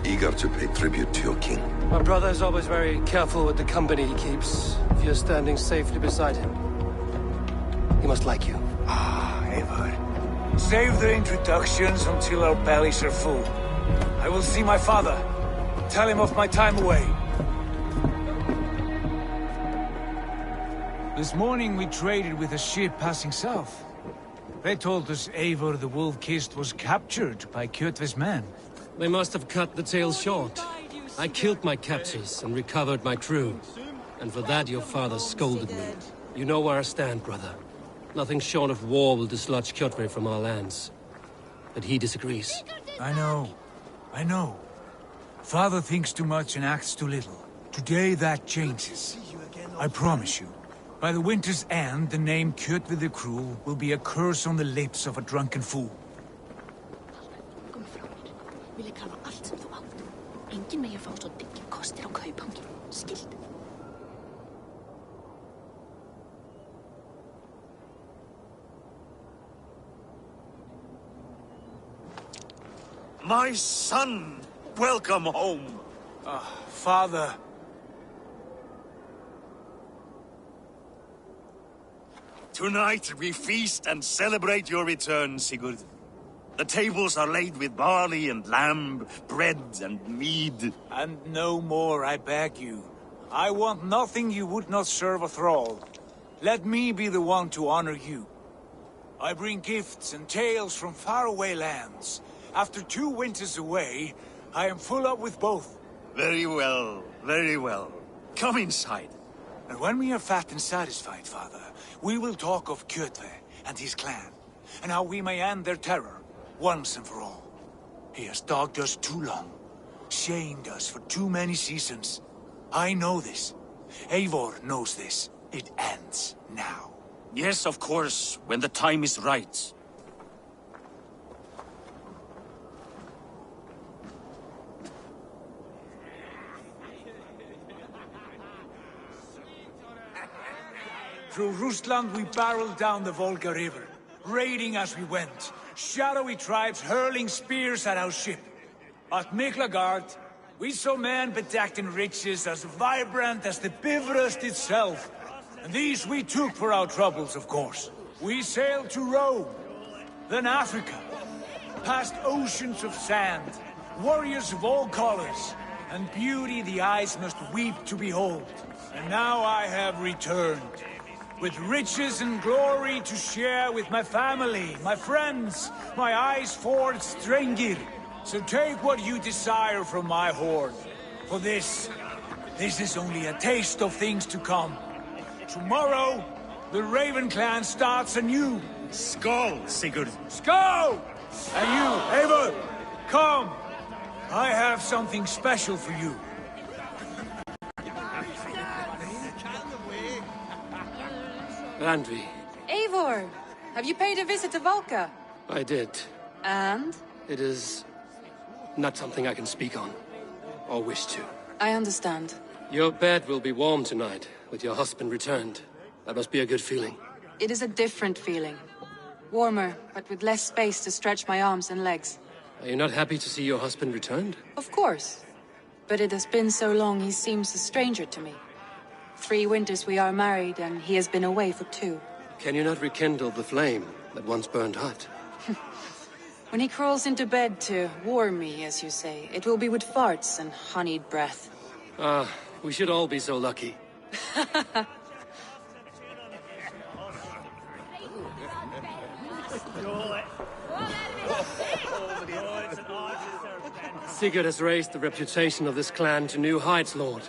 eager to pay tribute to your king. My brother is always very careful with the company he keeps. If you're standing safely beside him, he must like you. Ah, Eivor. Save the introductions until our bellies are full. I will see my father. Tell him of my time away. This morning we traded with a ship passing south. They told us Eivor the Wolf-Kissed was captured by Kjotve's men. They must have cut the tale short. I killed my captors and recovered my crew. And for that your father scolded me. You know where I stand, brother. Nothing short of war will dislodge Kjotve from our lands. But he disagrees. I know. Father thinks too much and acts too little. Today that changes. I promise you. By the winter's end, the name Kjotve the Cruel will be a curse on the lips of a drunken fool. Enginn megi fá svo dyggir kostir á kauphangi. Skilt. My son! Welcome home! Father. Tonight we feast and celebrate your return, Sigurd. The tables are laid with barley and lamb, bread and mead. And no more, I beg you. I want nothing you would not serve a thrall. Let me be the one to honor you. I bring gifts and tales from faraway lands. After 2 winters away, I am full up with both. Very well, very well. Come inside. And when we are fat and satisfied, Father, we will talk of Kjotve and his clan, and how we may end their terror, once and for all. He has dogged us too long, shamed us for too many seasons. I know this. Eivor knows this. It ends now. Yes, of course, when the time is right. Through Rusland we barreled down the Volga River, raiding as we went, shadowy tribes hurling spears at our ship. At Miklagard, we saw men bedecked in riches as vibrant as the Bifrost itself. And these we took for our troubles, of course. We sailed to Rome, then Africa, past oceans of sand, warriors of all colors, and beauty the eyes must weep to behold. And now I have returned, with riches and glory to share with my family, my friends, my eyes forged Strengir. So take what you desire from my hoard. For this is only a taste of things to come. Tomorrow, the Raven clan starts anew. Skål, Sigurd. Skål! And you, Eivor, come. I have something special for you. Randvi. Eivor, have you paid a visit to Valka? I did. And? It is not something I can speak on, or wish to. I understand. Your bed will be warm tonight, with your husband returned. That must be a good feeling. It is a different feeling. Warmer, but with less space to stretch my arms and legs. Are you not happy to see your husband returned? Of course. But it has been so long he seems a stranger to me. 3 winters we are married, and he has been away for 2. Can you not rekindle the flame that once burned hot? When he crawls into bed to warm me, as you say, it will be with farts and honeyed breath. Ah, we should all be so lucky. Sigurd has raised the reputation of this clan to new heights, Lord.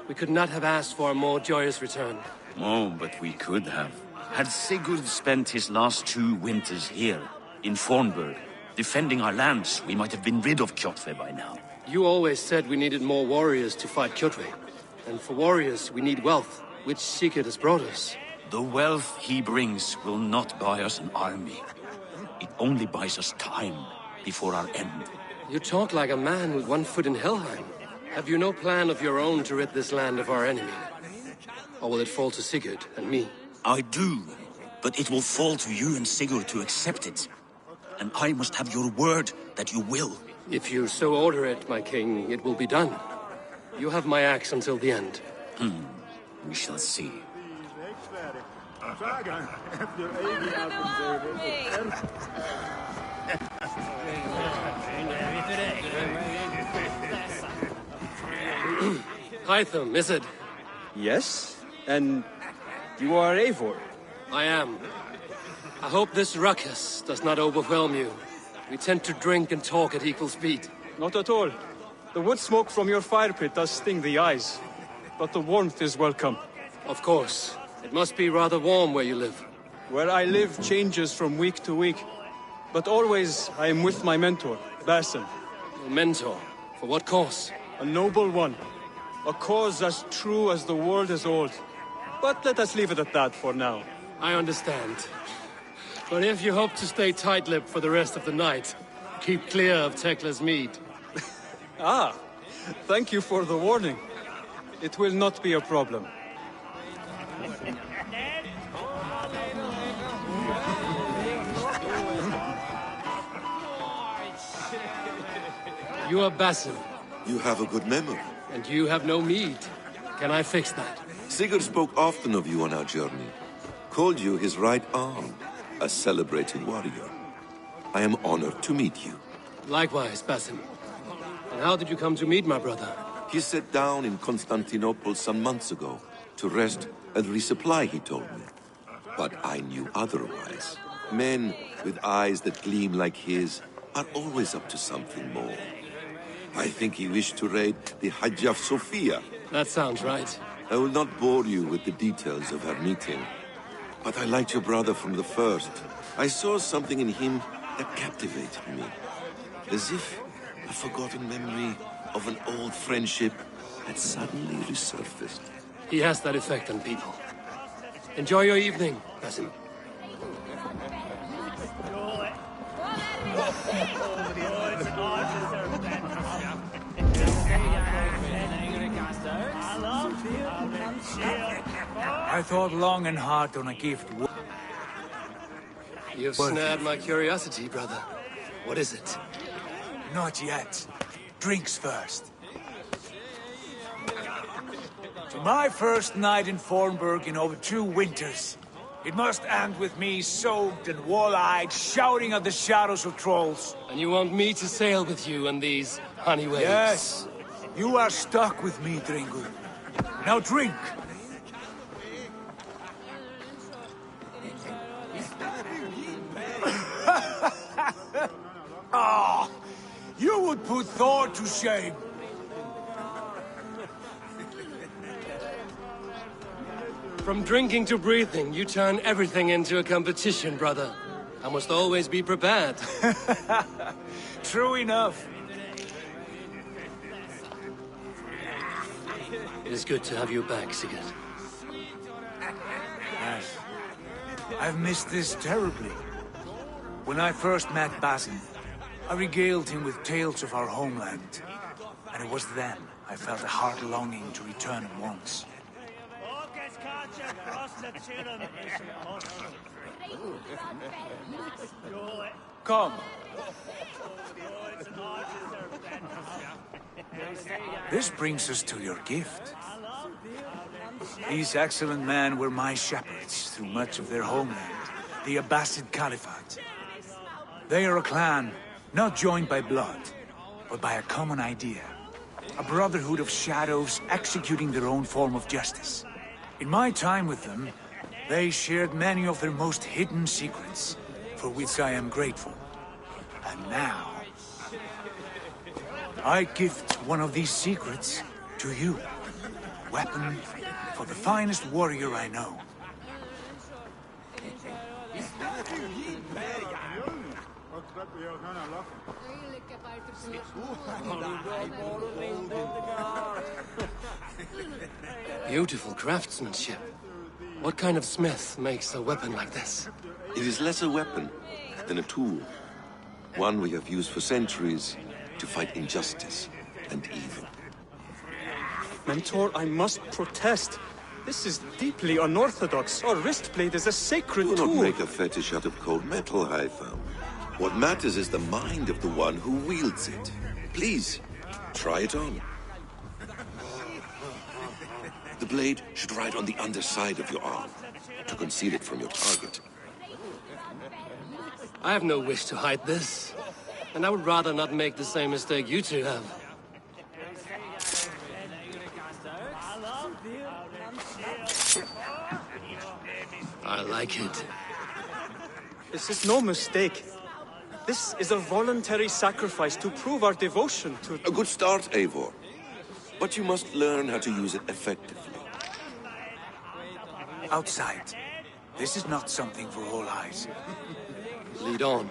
We could not have asked for a more joyous return. Oh, but we could have. Had Sigurd spent his last 2 winters here, in Fornburg, defending our lands, we might have been rid of Kjotve by now. You always said we needed more warriors to fight Kjotve. And for warriors, we need wealth, which Sigurd has brought us. The wealth he brings will not buy us an army. It only buys us time before our end. You talk like a man with one foot in Helheim. Have you no plan of your own to rid this land of our enemy? Or will it fall to Sigurd and me? I do, but it will fall to you and Sigurd to accept it. And I must have your word that you will. If you so order it, my king, it will be done. You have my axe until the end. We shall see. Hytham, is it? Yes? And you are Eivor? I am. I hope this ruckus does not overwhelm you. We tend to drink and talk at equal speed. Not at all. The wood smoke from your fire pit does sting the eyes. But the warmth is welcome. Of course. It must be rather warm where you live. Where I live changes from week to week. But always I am with my mentor, Basin. Your mentor? For what cause? A noble one. A cause as true as the world is old. But let us leave it at that for now. I understand. But if you hope to stay tight-lipped for the rest of the night, keep clear of Tekla's mead. Ah, thank you for the warning. It will not be a problem. You are Basin. You have a good memory. And you have no mead. Can I fix that? Sigurd spoke often of you on our journey. Called you his right arm, a celebrated warrior. I am honored to meet you. Likewise, Basim. And how did you come to meet my brother? He sat down in Constantinople some months ago to rest and resupply, he told me. But I knew otherwise. Men with eyes that gleam like his are always up to something more. I think he wished to raid the Hajj of Sophia. That sounds right. I will not bore you with the details of our meeting. But I liked your brother from the first. I saw something in him that captivated me. As if a forgotten memory of an old friendship had suddenly resurfaced. He has that effect on people. Enjoy your evening, Basim. I thought long and hard on a gift. You've snared my curiosity, brother. What is it? Not yet. Drinks first. To my first night in Fornburg in over 2 winters. It must end with me soaked and wall-eyed, shouting at the shadows of trolls. And you want me to sail with you on these honey waves? Yes. You are stuck with me, Dringur. Now drink. Ah, you would put Thor to shame. From drinking to breathing, you turn everything into a competition, brother. I must always be prepared. True enough. It is good to have you back, Sigurd. Yes. I've missed this terribly. When I first met Basim, I regaled him with tales of our homeland. And it was then I felt a heart longing to return at once. Come. This brings us to your gift. These excellent men were my shepherds through much of their homeland, the Abbasid Caliphate. They are a clan, not joined by blood, but by a common idea. A brotherhood of shadows executing their own form of justice. In my time with them, they shared many of their most hidden secrets, for which I am grateful. And now, I gift one of these secrets to you. Weapon for the finest warrior I know. Beautiful craftsmanship. What kind of smith makes a weapon like this? It is less a weapon than a tool. One we have used for centuries to fight injustice and evil. Mentor, I must protest. This is deeply unorthodox. Our wristblade is a sacred tool. Do not make a fetish out of cold metal, Hytham. What matters is the mind of the one who wields it. Please, try it on. The blade should ride on the underside of your arm, to conceal it from your target. I have no wish to hide this, and I would rather not make the same mistake you two have. I like it. This is no mistake. This is a voluntary sacrifice to prove our devotion to... A good start, Eivor. But you must learn how to use it effectively. Outside. This is not something for all eyes. Lead on.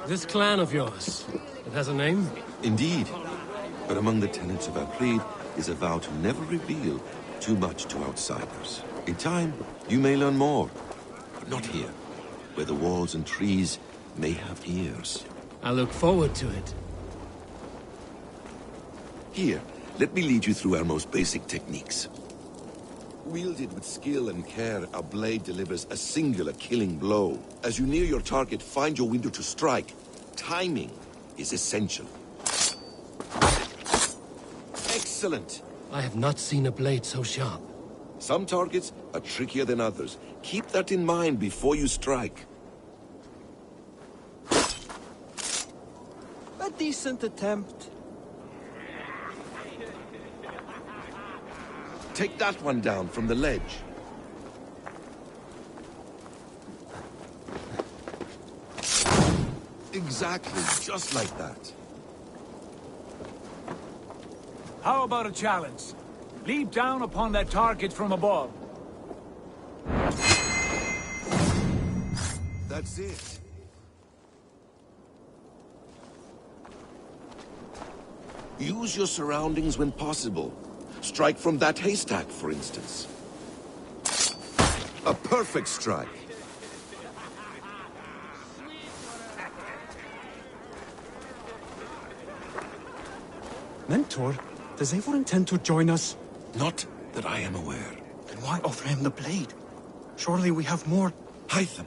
This clan of yours, it has a name? Indeed. But among the tenets of our creed is a vow to never reveal too much to outsiders. In time, you may learn more. But not here, where the walls and trees may have ears. I look forward to it. Here, let me lead you through our most basic techniques. Wielded with skill and care, a blade delivers a singular killing blow. As you near your target, find your window to strike. Timing is essential. Excellent! I have not seen a blade so sharp. Some targets are trickier than others. Keep that in mind before you strike. A decent attempt. Take that one down from the ledge. Exactly, just like that. How about a challenge? Leap down upon that target from above. That's it. Use your surroundings when possible. Strike from that haystack, for instance. A perfect strike. Mentor, does Eivor intend to join us? Not that I am aware. Then why offer him the blade? Surely we have more... Hytham.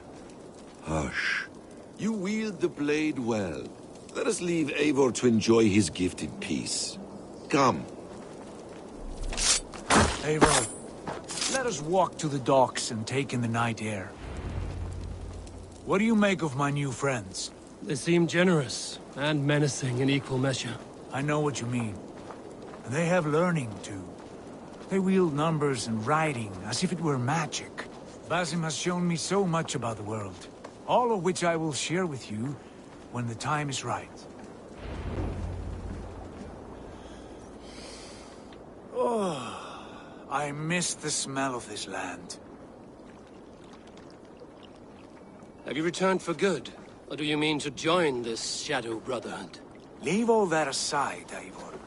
Hush. You wield the blade well. Let us leave Eivor to enjoy his gift in peace. Come. Eivor, let us walk to the docks and take in the night air. What do you make of my new friends? They seem generous and menacing in equal measure. I know what you mean. And they have learning, too. They wield numbers and writing as if it were magic. Basim has shown me so much about the world, all of which I will share with you when the time is right. Oh, I miss the smell of this land. Have you returned for good? Or do you mean to join this Shadow Brotherhood? Leave all that aside, Eivor.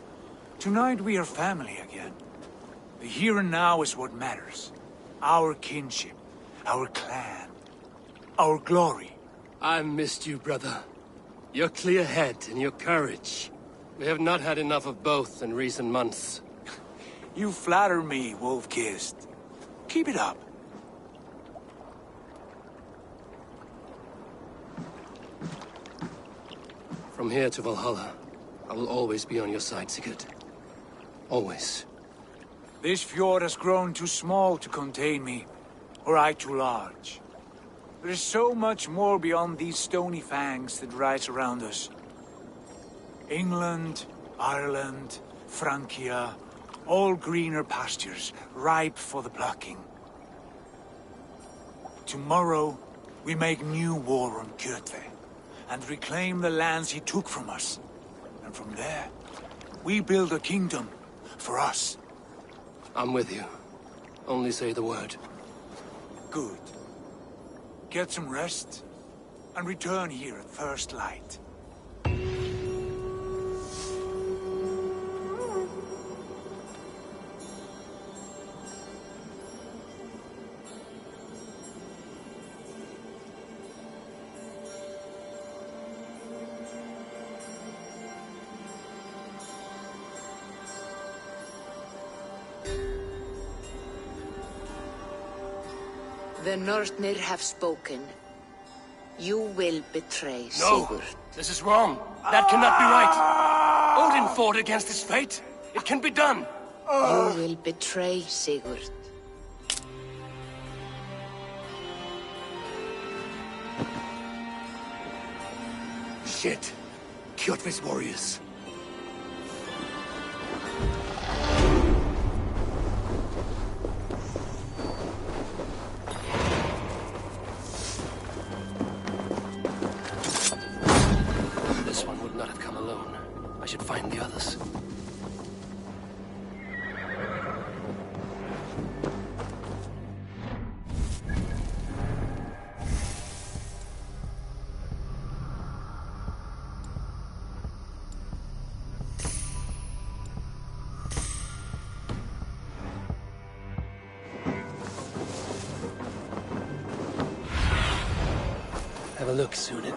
Tonight we are family again. The here and now is what matters. Our kinship, our clan, our glory. I missed you, brother. Your clear head and your courage. We have not had enough of both in recent months. You flatter me, Wolf-Kissed. Keep it up. From here to Valhalla, I will always be on your side, Sigurd. Always. This fjord has grown too small to contain me, or I too large. There is so much more beyond these stony fangs that rise around us. England, Ireland, Francia, all greener pastures, ripe for the plucking. Tomorrow, we make new war on Kjotve, and reclaim the lands he took from us. And from there, we build a kingdom for us. I'm with you. Only say the word. Good. Get some rest, and return here at first light. The Northnir have spoken. You will betray No! Sigurd. This is wrong. That cannot be right. Odin fought against his fate. It can be done. You will betray Sigurd. Shit. Kjotve's warriors. This one would not have come alone. I should find the others. Have a look, Sunan.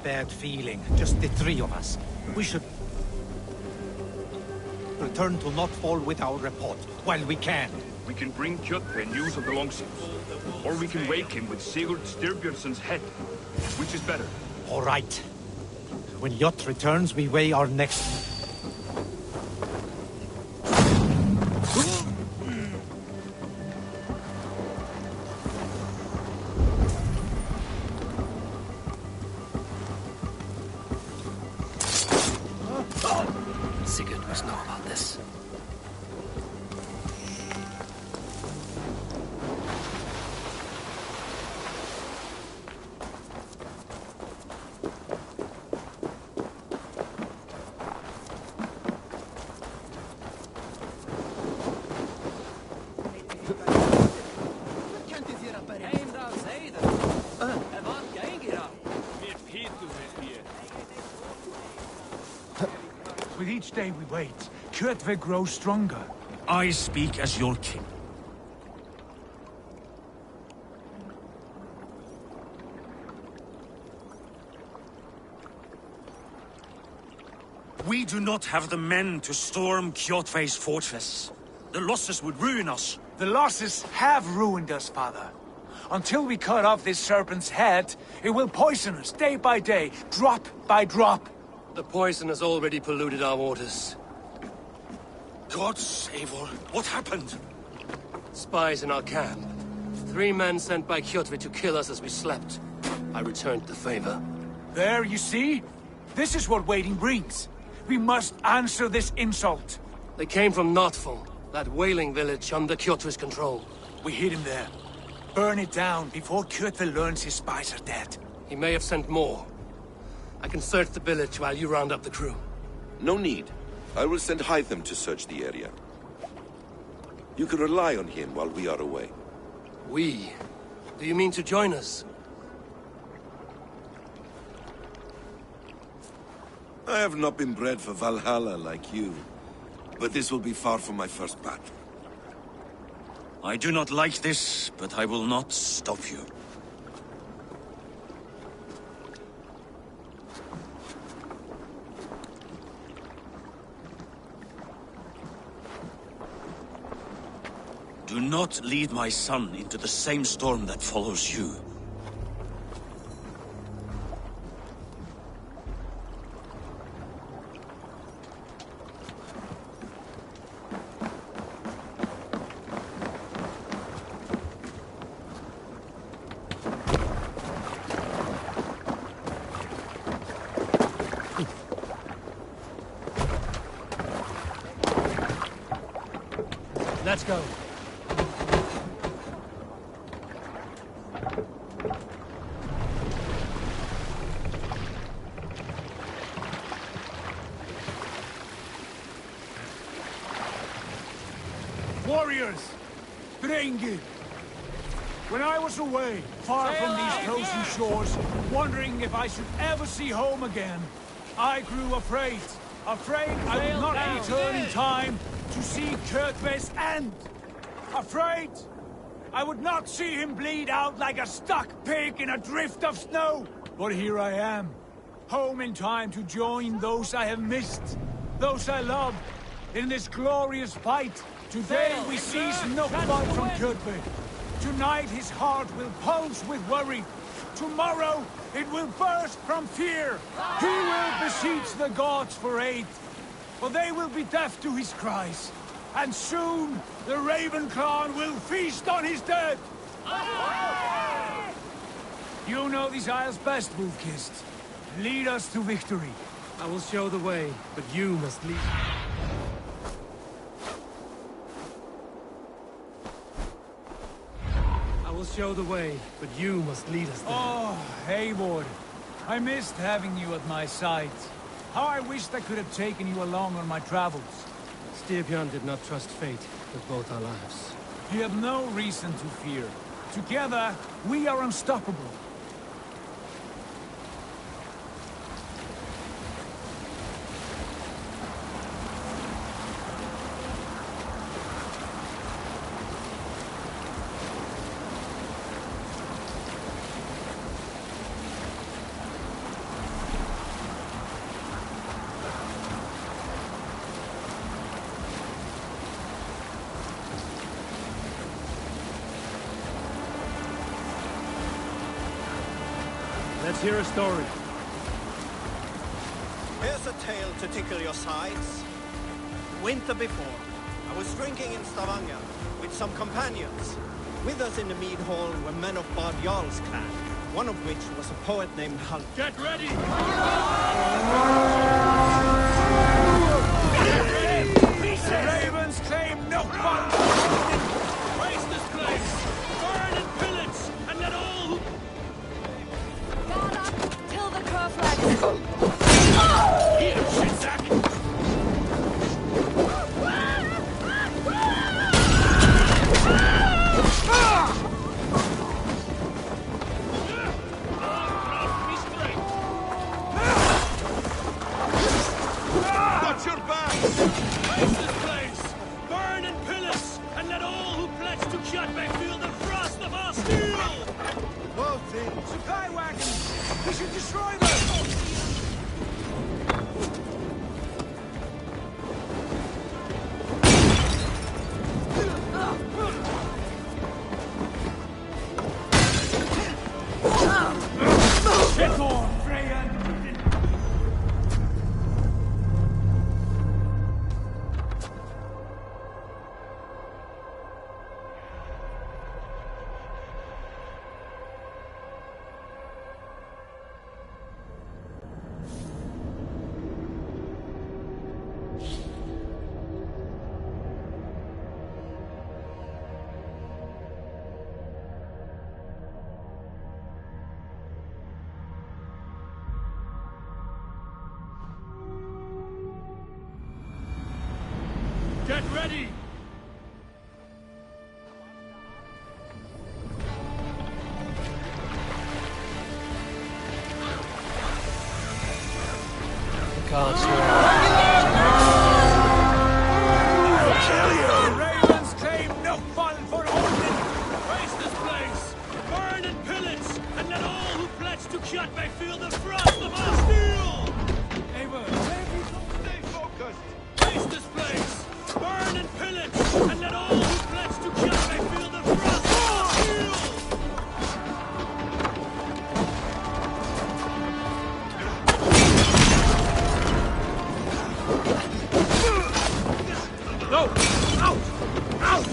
bad feeling. Just the three of us. We should return to Notfall with our report, while we can. We can bring Kjotve news of the longships. Or we can wake him with Sigurd Styrbjörnsson's head. Which is better? All right. When Jot returns, we weigh our next... Sigurd must know about this. With each day we wait, Kjotve grows stronger. I speak as your king. We do not have the men to storm Kjotve's fortress. The losses would ruin us. The losses have ruined us, father. Until we cut off this serpent's head, it will poison us day by day, drop by drop. The poison has already polluted our waters. God save her. What happened? Spies in our camp. 3 men sent by Kjotve to kill us as we slept. I returned the favor. There, you see? This is what waiting brings. We must answer this insult. They came from Notfall, that whaling village under Kjotve's control. We hid him there. Burn it down before Kjotve learns his spies are dead. He may have sent more. I can search the village while you round up the crew. No need. I will send Hytham to search the area. You can rely on him while we are away. We? Do you mean to join us? I have not been bred for Valhalla like you, but this will be far from my first battle. I do not like this, but I will not stop you. Do not lead my son into the same storm that follows you. Let's go. Warriors! Drengir! When I was away, far from these frozen shores, wondering if I should ever see home again, I grew afraid. Afraid I would not return in time to see Kjotve's end. Afraid I would not see him bleed out like a stuck pig in a drift of snow. But here I am, home in time to join those I have missed, those I love, in this glorious fight. Today we seize Notfall from Kjotve. Tonight his heart will pulse with worry. Tomorrow it will burst from fear. He will beseech the gods for aid, for they will be deaf to his cries. And soon the Raven clan will feast on his dead. You know these isles best, Wolf-Kissed. Lead us to victory. I will show the way, but you must lead. I will show the way, but you must lead us there. Oh, Eivor. I missed having you at my side. How I wished I could have taken you along on my travels. Styrbjörn did not trust fate with both our lives. You have no reason to fear. Together, we are unstoppable. Let's hear a story. Here's a tale to tickle your sides. Winter before, I was drinking in Stavanger with some companions. With us in the mead hall were men of Bard Jarl's clan, one of which was a poet named Hal. Get ready! Ravens claim no fun! Raise this place! Burn and pillage! And let all who... Guard up till the crow flags. Here, shitsack! Watch your back! Raise this place! Burn and pillage! And let all who pledge to Kjotbeck feel the frost of our steel! Both in. Supply wagons! We should destroy them! Get on, Freya! Get ready! Can't stop. Ravens claim no fun for Odin! Raise this place! Burn and pillage! And let all who pledge to Kjotbeck feel the frost of our steel! Eivor, Stay focused! Raise this place! Burn and pillage! And let all who pledge to Kjotbeck feel the frost of our steel! No! Out! Out!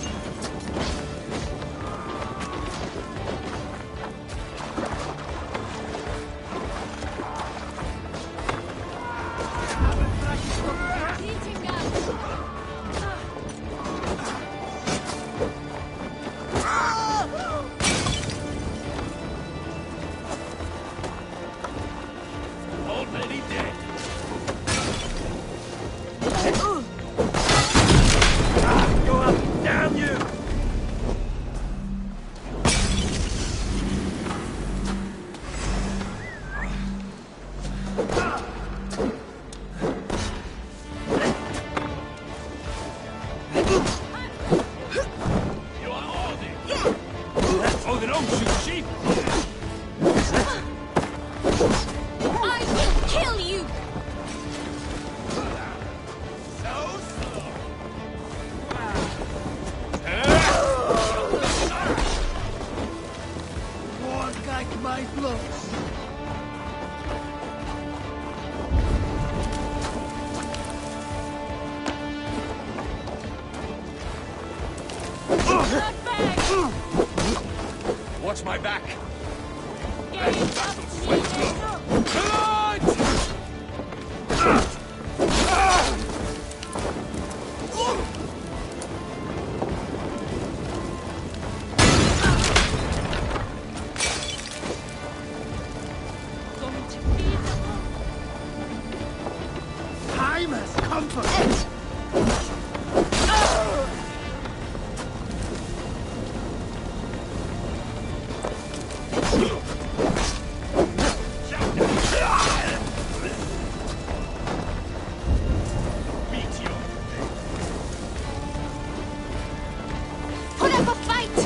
Already dead! Go up! Damn you! You are Odin! Odin owns you, sheep! I will kill you! Won't like my blows! Not back! Watch my back! Time has come for it! Put up a fight!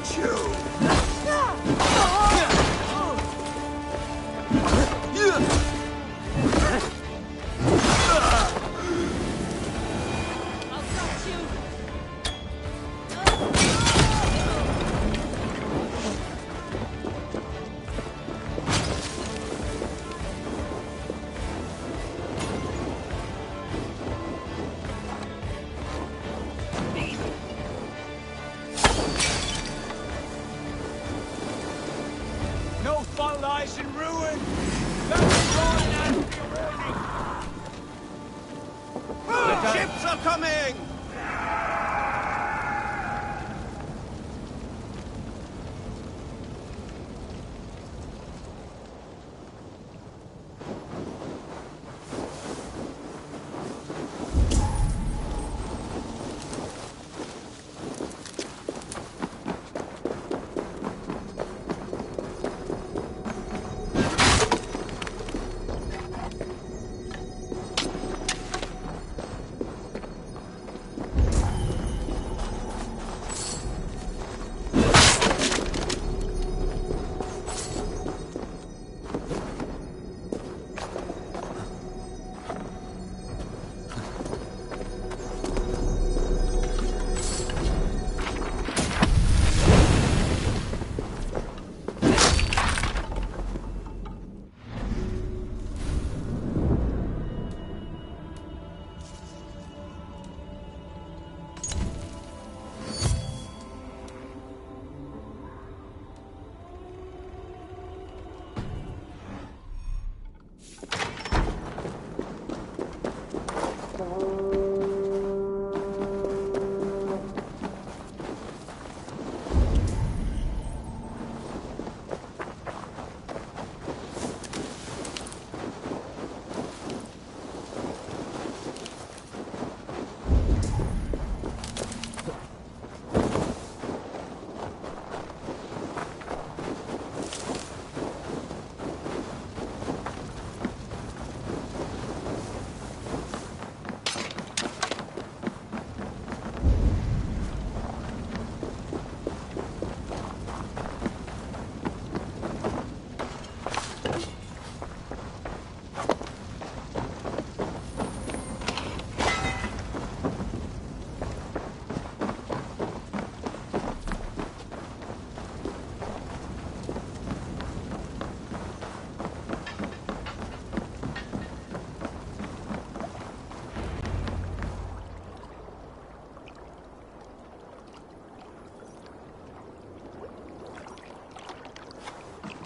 got you! No fun lies in ruin! That's all The ships are coming!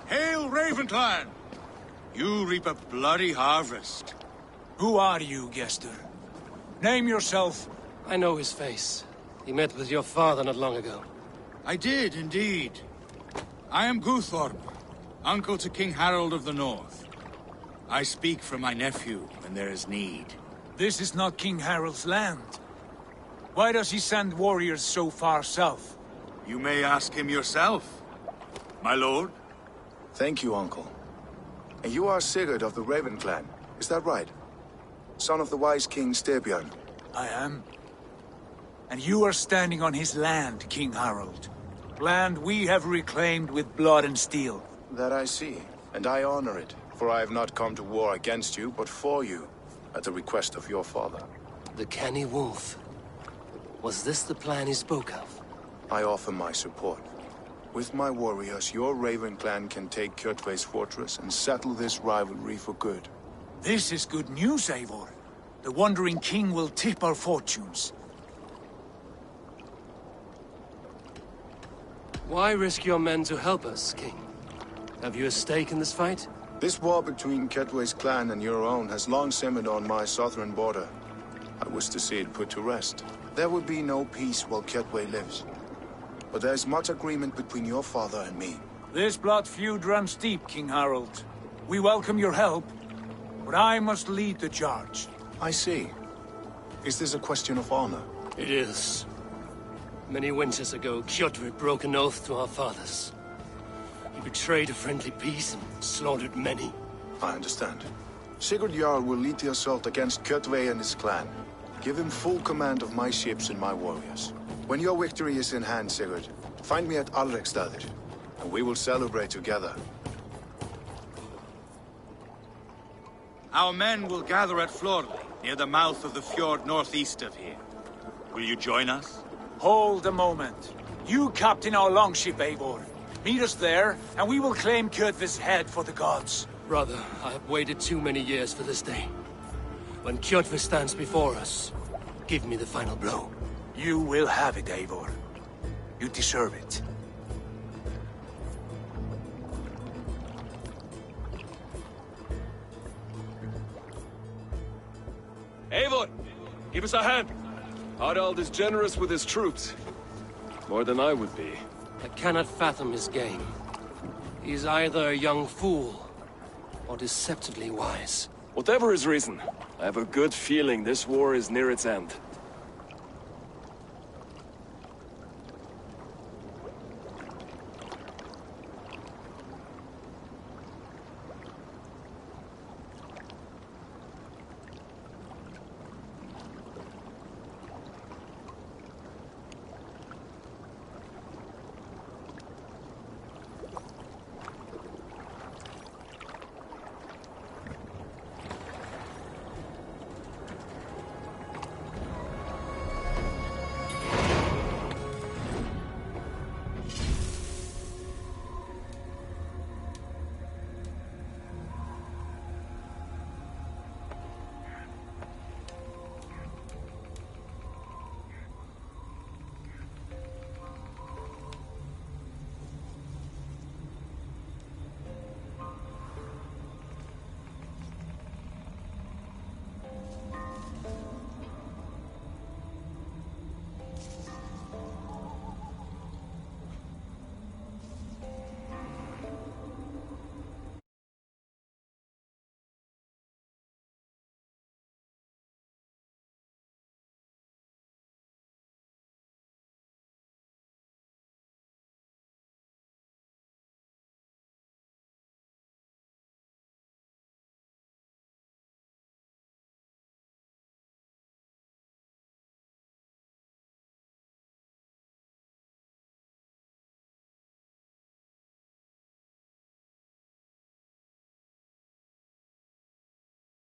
Hail, Ravenclan! You reap a bloody harvest. Who are you, Gester? Name yourself. I know his face. He met with your father not long ago. I did, indeed. I am Guthorm, uncle to King Harold of the North. I speak for my nephew when there is need. This is not King Harold's land. Why does he send warriors so far south? You may ask him yourself, my lord. Thank you, uncle. And you are Sigurd of the Raven clan, is that right? Son of the wise King Styrbjörn. I am. And you are standing on his land, King Harold. Land we have reclaimed with blood and steel. That I see, and I honor it, for I have not come to war against you, but for you, at the request of your father. The canny wolf. Was this the plan he spoke of? I offer my support. With my warriors, your Raven clan can take Kjotve's fortress and settle this rivalry for good. This is good news, Eivor. The Wandering King will tip our fortunes. Why risk your men to help us, King? Have you a stake in this fight? This war between Kjotve's clan and your own has long simmered on my southern border. I wish to see it put to rest. There will be no peace while Kjotve lives. But there's much agreement between your father and me. This blood feud runs deep, King Harold. We welcome your help, but I must lead the charge. I see. Is this a question of honor? It is. Many winters ago, Kjotve broke an oath to our fathers. He betrayed a friendly peace and slaughtered many. I understand. Sigurd Jarl will lead the assault against Kjotve and his clan. Give him full command of my ships and my warriors. When your victory is in hand, Sigurd, Find me at Alrekstadir, and we will celebrate together. Our men will gather at Florley, near the mouth of the fjord northeast of here. Will you join us? Hold a moment. You captain our longship, Eivor. Meet us there, and we will claim Kjotve's head for the gods. Brother, I have waited too many years for this day. When Kjotve stands before us, give me the final blow. You will have it, Eivor. You deserve it. Eivor, give us a hand. Harald is generous with his troops. More than I would be. I cannot fathom his game. He is either a young fool, or deceptively wise. Whatever his reason, I have a good feeling this war is near its end.